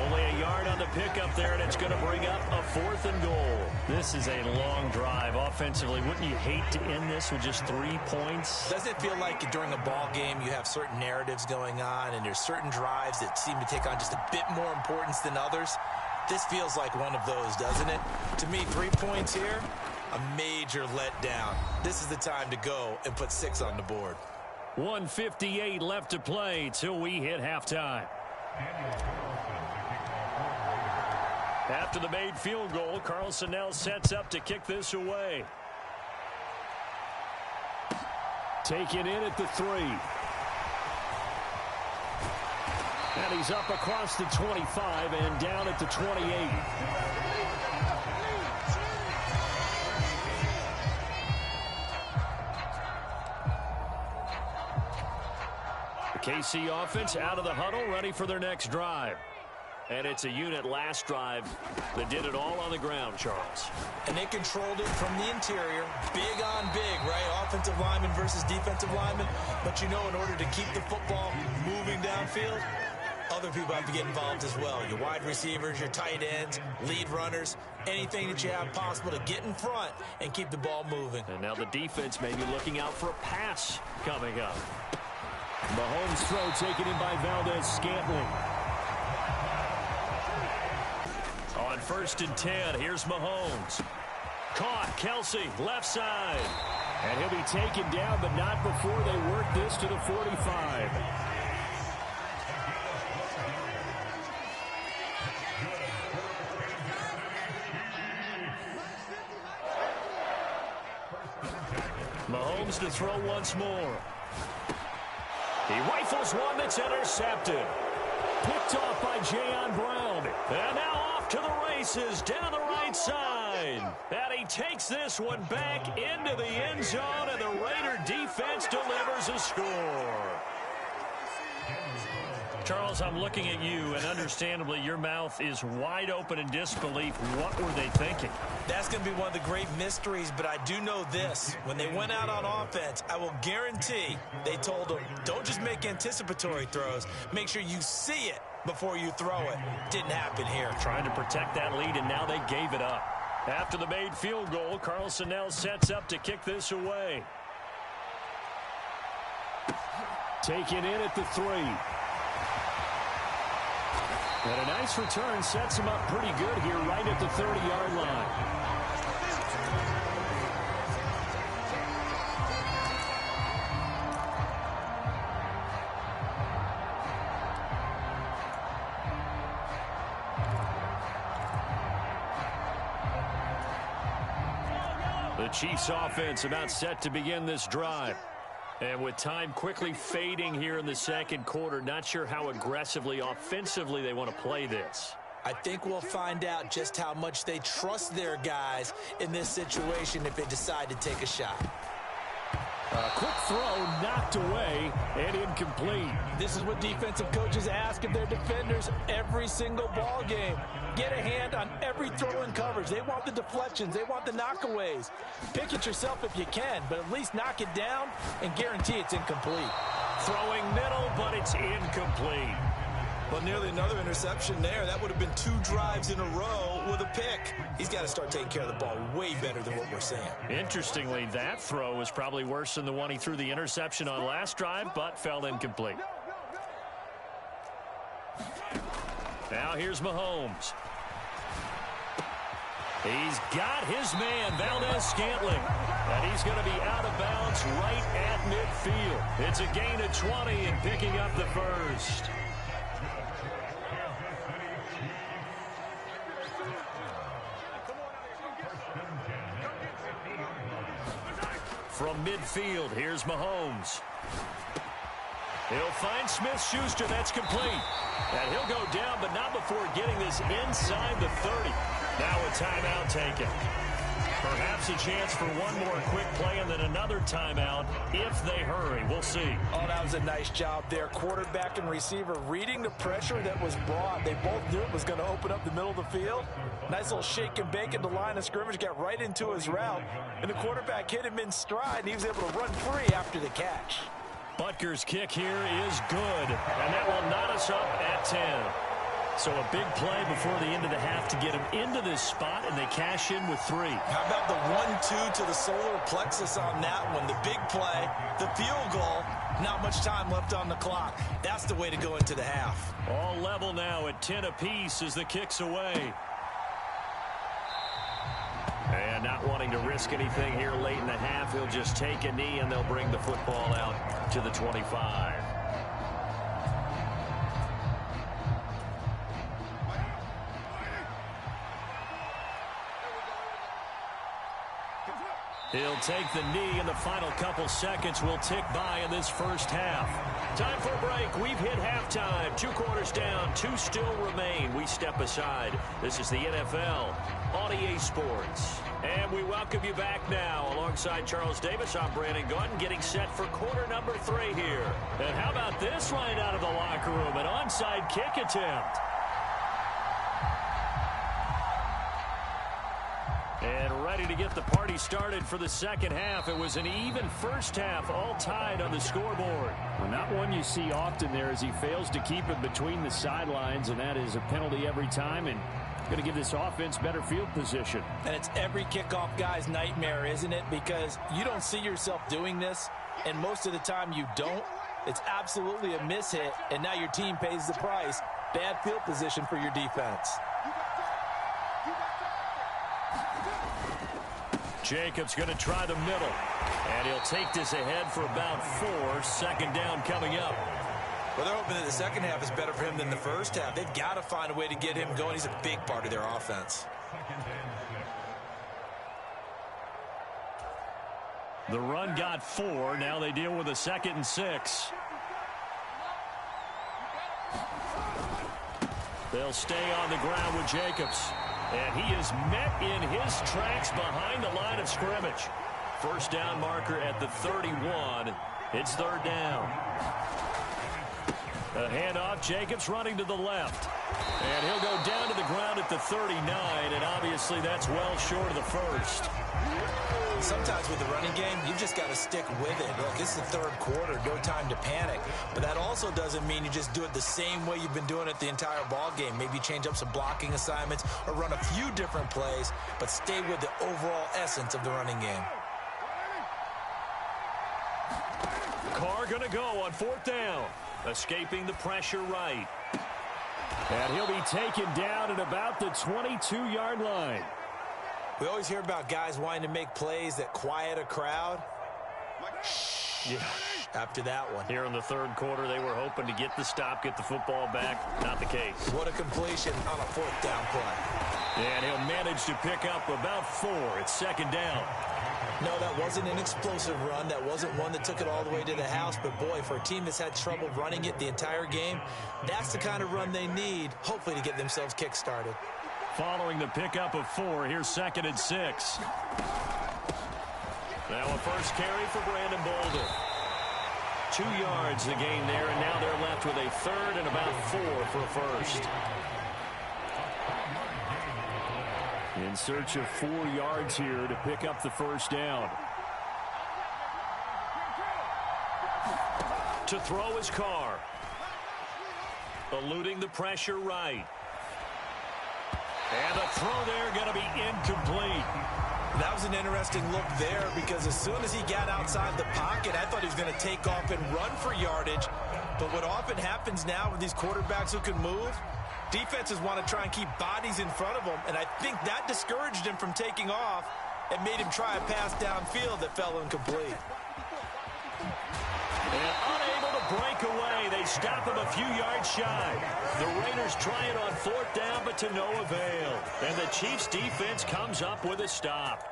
Only a yard on the pickup there, and it's going to bring up a 4th and goal. This is a long drive offensively. Wouldn't you hate to end this with just 3 points? Doesn't it feel like during a ball game you have certain narratives going on, and there's certain drives that seem to take on just a bit more importance than others? This feels like one of those, doesn't it? To me, 3 points here, a major letdown. This is the time to go and put 6 on the board. 1:58 left to play till we hit halftime. After the made field goal, Carlson now sets up to kick this away. Taken in at the 3. And he's up across the 25 and down at the 28. KC offense out of the huddle, ready for their next drive. And it's a unit last drive that did it all on the ground, Charles. And they controlled it from the interior. Big on big, right? Offensive lineman versus defensive lineman. But you know, in order to keep the football moving downfield, other people have to get involved as well. Your wide receivers, your tight ends, lead runners, anything that you have possible to get in front and keep the ball moving. And now the defense may be looking out for a pass coming up. Mahomes' throw taken in by Valdez-Scantling. On 1st and 10, here's Mahomes. Caught, Kelsey, left side. And he'll be taken down, but not before they work this to the 45. Mahomes to throw once more. He rifles one that's intercepted. Picked off by Jayon Brown. And now off to the races down the right side. And he takes this one back into the end zone, and the Raider defense delivers a score. Charles, I'm looking at you, and understandably your mouth is wide open in disbelief. What were they thinking? That's going to be one of the great mysteries, but I do know this. When they went out on offense, I will guarantee they told them, don't just make anticipatory throws. Make sure you see it before you throw it. Didn't happen here. Trying to protect that lead, and now they gave it up. After the made field goal, Carlson now sets up to kick this away. Taken in at the 3. And a nice return sets him up pretty good here right at the 30-yard line. The Chiefs offense about set to begin this drive. And with time quickly fading here in the second quarter, not sure how aggressively, offensively they want to play this. I think we'll find out just how much they trust their guys in this situation if they decide to take a shot. A quick throw knocked away and incomplete. This is what defensive coaches ask of their defenders every single ball game. Get a hand on every throw in coverage. They want the deflections. They want the knockaways. Pick it yourself if you can, but at least knock it down and guarantee it's incomplete. Throwing middle, but it's incomplete. Well, nearly another interception there. That would have been 2 drives in a row with a pick. He's got to start taking care of the ball way better than what we're seeing. Interestingly, that throw was probably worse than the one he threw the interception on last drive, but fell incomplete. Now here's Mahomes. He's got his man, Valdez-Scantling. And he's going to be out of bounds right at midfield. It's a gain of 20 and picking up the first. From midfield, here's Mahomes. He'll find Smith-Schuster. That's complete. And he'll go down, but not before getting this inside the 30. Now a timeout taken. Perhaps a chance for one more quick play and then another timeout if they hurry. We'll see. Oh, that was a nice job there. Quarterback and receiver reading the pressure that was brought. They both knew it was going to open up the middle of the field. Nice little shake and bake at the line of scrimmage. Got right into his route. And the quarterback hit him in stride, and he was able to run free after the catch. Butker's kick here is good. And that will knot us up at 10. So a big play before the end of the half to get him into this spot, and they cash in with 3. How about the 1-2 to the solar plexus on that one? The big play, the field goal, not much time left on the clock. That's the way to go into the half. All level now at 10 apiece as the kick's away. And not wanting to risk anything here late in the half, he'll just take a knee, and they'll bring the football out to the 25. He'll take the knee, and the final couple seconds will tick by in this first half. Time for a break. We've hit halftime. 2 quarters down. 2 still remain. We step aside. This is the NFL on EA Sports. And we welcome you back now. Alongside Charles Davis, I'm Brandon Gaudin, getting set for quarter number 3 here. And how about this right out of the locker room? An onside kick attempt. And ready to get the party started for the second half. It was an even first half, all tied on the scoreboard. Well, not one you see often there as he fails to keep it between the sidelines, and that is a penalty every time, and going to give this offense better field position. And it's every kickoff guy's nightmare, isn't it? Because you don't see yourself doing this, and most of the time you don't. It's absolutely a mishit, and now your team pays the price. Bad field position for your defense. Jacobs going to try the middle. And he'll take this ahead for about 4. Second down coming up. Well, they're hoping that the second half is better for him than the first half. They've got to find a way to get him going. He's a big part of their offense. The run got 4. Now they deal with a 2nd and 6. They'll stay on the ground with Jacobs. And he is met in his tracks behind the line of scrimmage. First down marker at the 31. It's 3rd down. A handoff. Jacobs running to the left. And he'll go down to the ground at the 39. And obviously that's well short of the first. Sometimes with the running game, you've just got to stick with it. Look, it's the 3rd quarter, no time to panic. But that also doesn't mean you just do it the same way you've been doing it the entire ball game. Maybe change up some blocking assignments or run a few different plays, but stay with the overall essence of the running game. Carr going to go on 4th down. Escaping the pressure right. And he'll be taken down at about the 22-yard line. We always hear about guys wanting to make plays that quiet a crowd. Yeah. After that one. Here in the 3rd quarter, they were hoping to get the stop, get the football back. Not the case. What a completion on a 4th down play. And he'll manage to pick up about 4. It's 2nd down. No, that wasn't an explosive run. That wasn't one that took it all the way to the house. But, boy, for a team that's had trouble running it the entire game, that's the kind of run they need, hopefully, to get themselves kick-started. Following the pickup of 4, here's 2nd and 6. Now a first carry for Brandon Bolden. 2 yards the gain there, and now they're left with a 3rd and about 4 for a first. In search of 4 yards here to pick up the first down. To throw his Carr. Eluding the pressure right. And the throw there going to be incomplete. That was an interesting look there because as soon as he got outside the pocket, I thought he was going to take off and run for yardage. But what often happens now with these quarterbacks who can move, defenses want to try and keep bodies in front of them. And I think that discouraged him from taking off and made him try a pass downfield that fell incomplete. And unable to break away. They stop him a few yards shy. The Raiders try it on 4th down, but to no avail. And the Chiefs' defense comes up with a stop.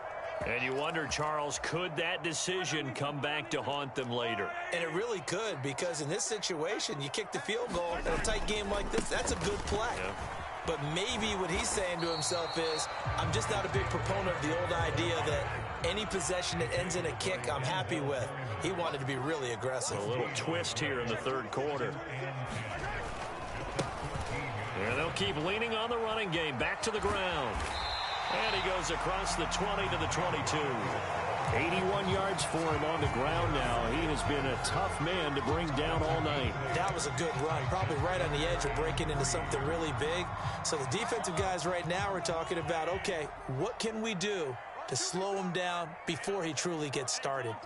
And you wonder, Charles, could that decision come back to haunt them later? And it really could, because in this situation, you kick the field goal in a tight game like this, that's a good play. Yeah. But maybe what he's saying to himself is, I'm just not a big proponent of the old idea that any possession that ends in a kick I'm happy with. He wanted to be really aggressive. A little twist here in the 3rd quarter. And they'll keep leaning on the running game. Back to the ground. And he goes across the 20 to the 22. 81 yards for him on the ground now. He has been a tough man to bring down all night. That was a good run, probably right on the edge of breaking into something really big. So the defensive guys right now are talking about, okay, what can we do to slow him down before he truly gets started?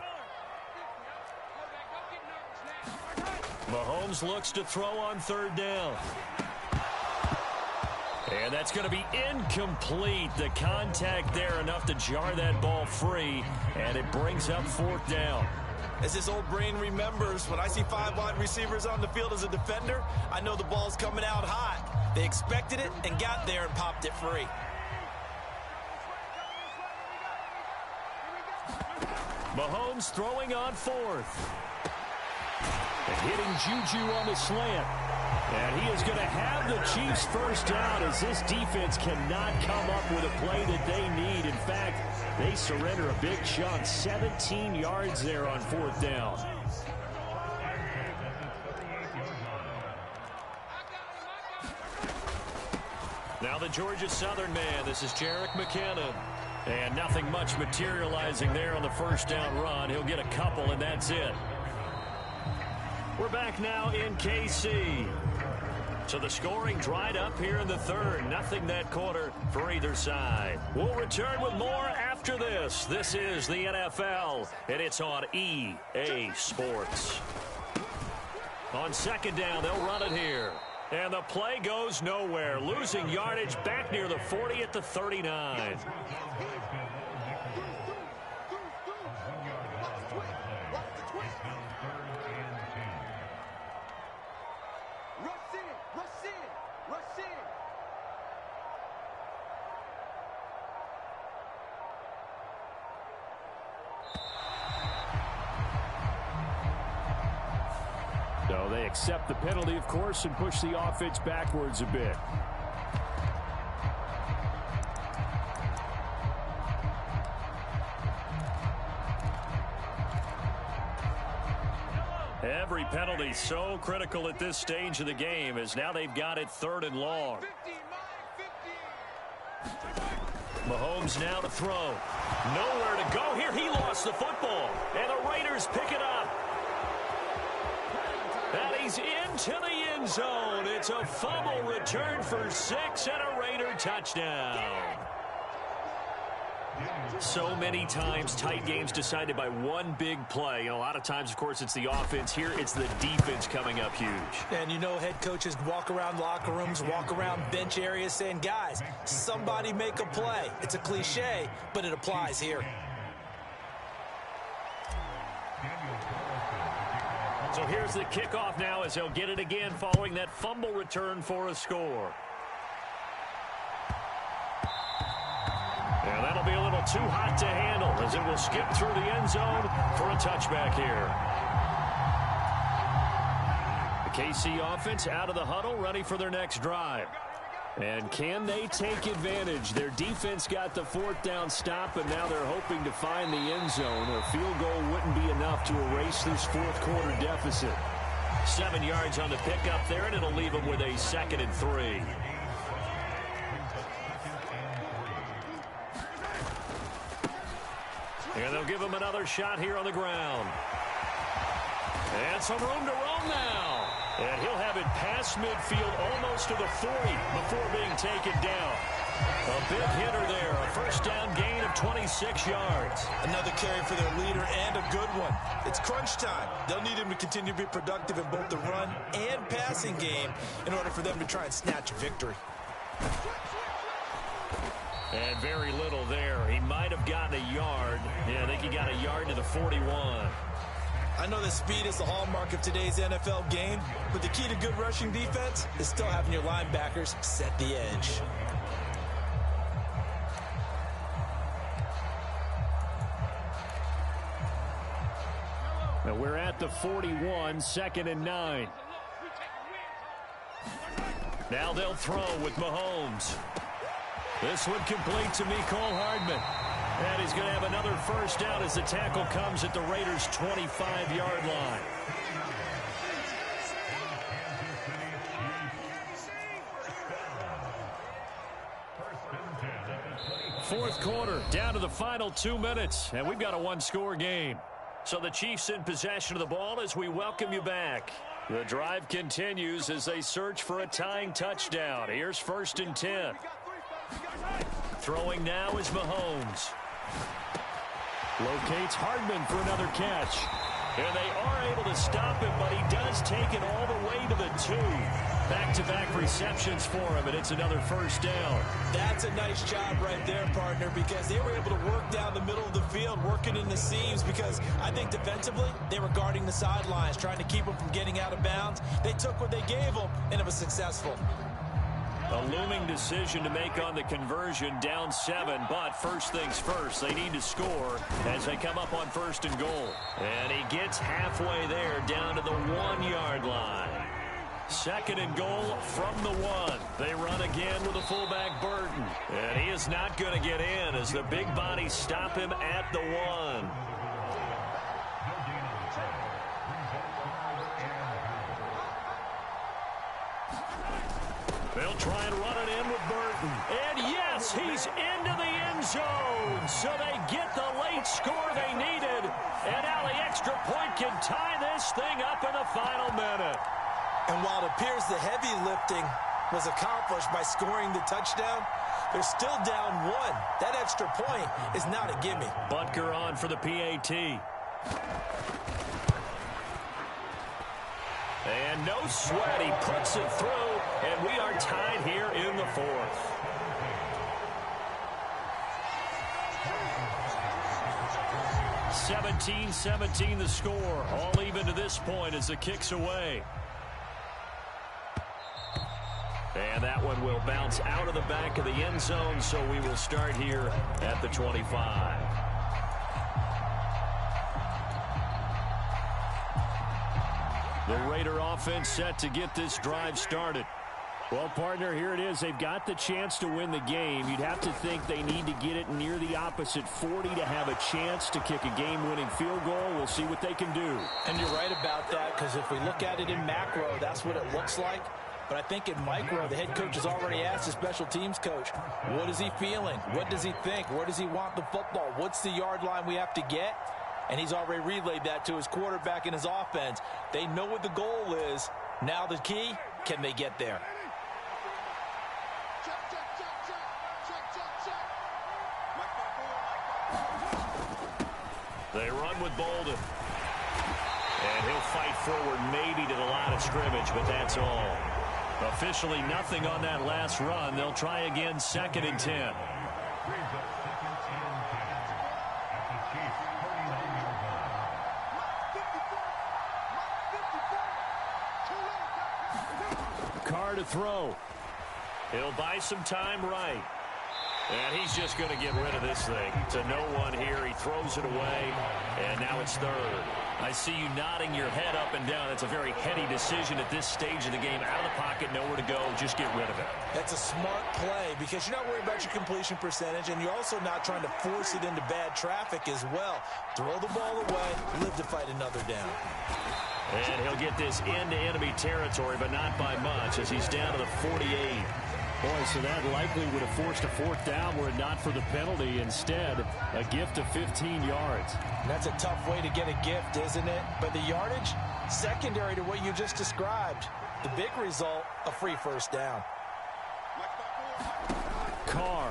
Mahomes looks to throw on 3rd down. And that's going to be incomplete. The contact there enough to jar that ball free, and it brings up 4th down. As his old brain remembers, when I see 5 wide receivers on the field as a defender, I know the ball's coming out hot. They expected it and got there and popped it free. Mahomes throwing on 4th. And hitting Juju on the slant. And he is going to have the Chiefs first down as this defense cannot come up with a play that they need. In fact, they surrender a big chunk. 17 yards there on 4th down. Now the Georgia Southern man. This is Jerick McKinnon. And nothing much materializing there on the first down run. He'll get a couple, and that's it. We're back now in KC. So the scoring dried up here in the 3rd. Nothing that quarter for either side. We'll return with more after this. This is the NFL, and it's on EA Sports. On 2nd down, they'll run it here. And the play goes nowhere. Losing yardage back near the 40 at the 39. accept the penalty, of course, and push the offense backwards a bit. Every penalty so critical at this stage of the game, as now they've got it 3rd and long. Mahomes now to throw. Nowhere to go here. He lost the football. And the Raiders pick it up. And he's into the end zone. It's a fumble return for 6 and a Raider touchdown. So many times tight games decided by one big play. And a lot of times, of course, it's the offense. Here, it's the defense coming up huge. And you know head coaches walk around locker rooms, walk around bench areas saying, guys, somebody make a play. It's a cliche, but it applies here. So here's the kickoff now as they'll get it again following that fumble return for a score. And that'll be a little too hot to handle as it will skip through the end zone for a touchback here. The KC offense out of the huddle, ready for their next drive. And can they take advantage? Their defense got the 4th down stop, and now they're hoping to find the end zone. A field goal wouldn't be enough to erase this 4th quarter deficit. 7 yards on the pickup there, and it'll leave them with a 2nd and 3. And they'll give him another shot here on the ground. And some room to roam now. And he'll have it past midfield almost to the 40 before being taken down. A big hitter there. A 1st down gain of 26 yards. Another carry for their leader and a good one. It's crunch time. They'll need him to continue to be productive in both the run and passing game in order for them to try and snatch a victory. And very little there. He might have gotten a yard. Yeah, I think he got a yard to the 41. I know that speed is the hallmark of today's NFL game, but the key to good rushing defense is still having your linebackers set the edge. Now we're at the 41, 2nd and 9. Now they'll throw with Mahomes. This one complete to Mecole Hardman. And he's going to have another 1st down as the tackle comes at the Raiders' 25-yard line. Fourth quarter, down to the final 2 minutes, and we've got a one-score game. So the Chiefs in possession of the ball as we welcome you back. The drive continues as they search for a tying touchdown. Here's 1st and 10. Throwing now is Mahomes. Locates Hardman for another catch. And they are able to stop him, but he does take it all the way to the 2. Back-to-back receptions for him, and it's another 1st down. That's a nice job right there, partner, because they were able to work down the middle of the field, working in the seams, because I think defensively they were guarding the sidelines, trying to keep them from getting out of bounds. They took what they gave them, and it was successful. A looming decision to make on the conversion, down 7, but first things first, they need to score as they come up on 1st and goal. And he gets halfway there, down to the 1-yard line. 2nd and goal from the 1. They run again with the fullback Burton. And he is not going to get in as the big bodies stop him at the 1. They'll try and run it in with Burton. And yes, he's into the end zone. So they get the late score they needed. And now the extra point can tie this thing up in the final minute. And while it appears the heavy lifting was accomplished by scoring the touchdown, they're still down 1. That extra point is not a gimme. Butker on for the PAT. And no sweat, he puts it through, and we are tied here in the 4th. (17-17) the score, all even to this point as the kick's away. And that one will bounce out of the back of the end zone, so we will start here at the 25. The Raider offense set to get this drive started. Well, partner, here it is. They've got the chance to win the game. You'd have to think they need to get it near the opposite 40 to have a chance to kick a game-winning field goal. We'll see what they can do. And you're right about that, because if we look at it in macro, that's what it looks like. But I think in micro, the head coach has already asked the special teams coach, what is he feeling? What does he think? Where does he want the football? What's the yard line we have to get? And he's already relayed that to his quarterback and his offense. They know what the goal is. Now the key, can they get there? They run with Bolden. And he'll fight forward maybe to the line of scrimmage, but that's all. Officially nothing on that last run. They'll try again, 2nd and 10. Carr to throw. He'll buy some time right. And he's just going to get rid of this thing. To no one here. He throws it away. And now it's 3rd. I see you nodding your head up and down. It's a very heady decision at this stage of the game. Out of the pocket, nowhere to go. Just get rid of it. That's a smart play because you're not worried about your completion percentage, and you're also not trying to force it into bad traffic as well. Throw the ball away, live to fight another down. And he'll get this into enemy territory, but not by much as he's down to the 48. Boy, so that likely would have forced a 4th down were it not for the penalty. Instead, a gift of 15 yards. And that's a tough way to get a gift, isn't it? But the yardage, secondary to what you just described. The big result, a free 1st down. Carr.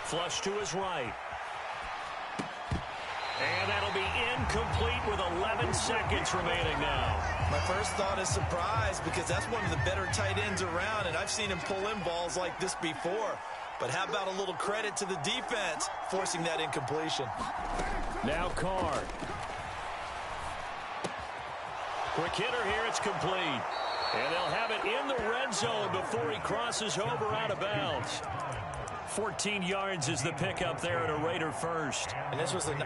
Flush to his right. And that'll be incomplete with 11 seconds remaining now. My first thought is surprise because that's one of the better tight ends around, and I've seen him pull in balls like this before. But how about a little credit to the defense forcing that incompletion? Now Carr. Quick hitter here, it's complete. And they'll have it in the red zone before he crosses over out of bounds. 14 yards is the pickup there at a Raider 1st. And this was the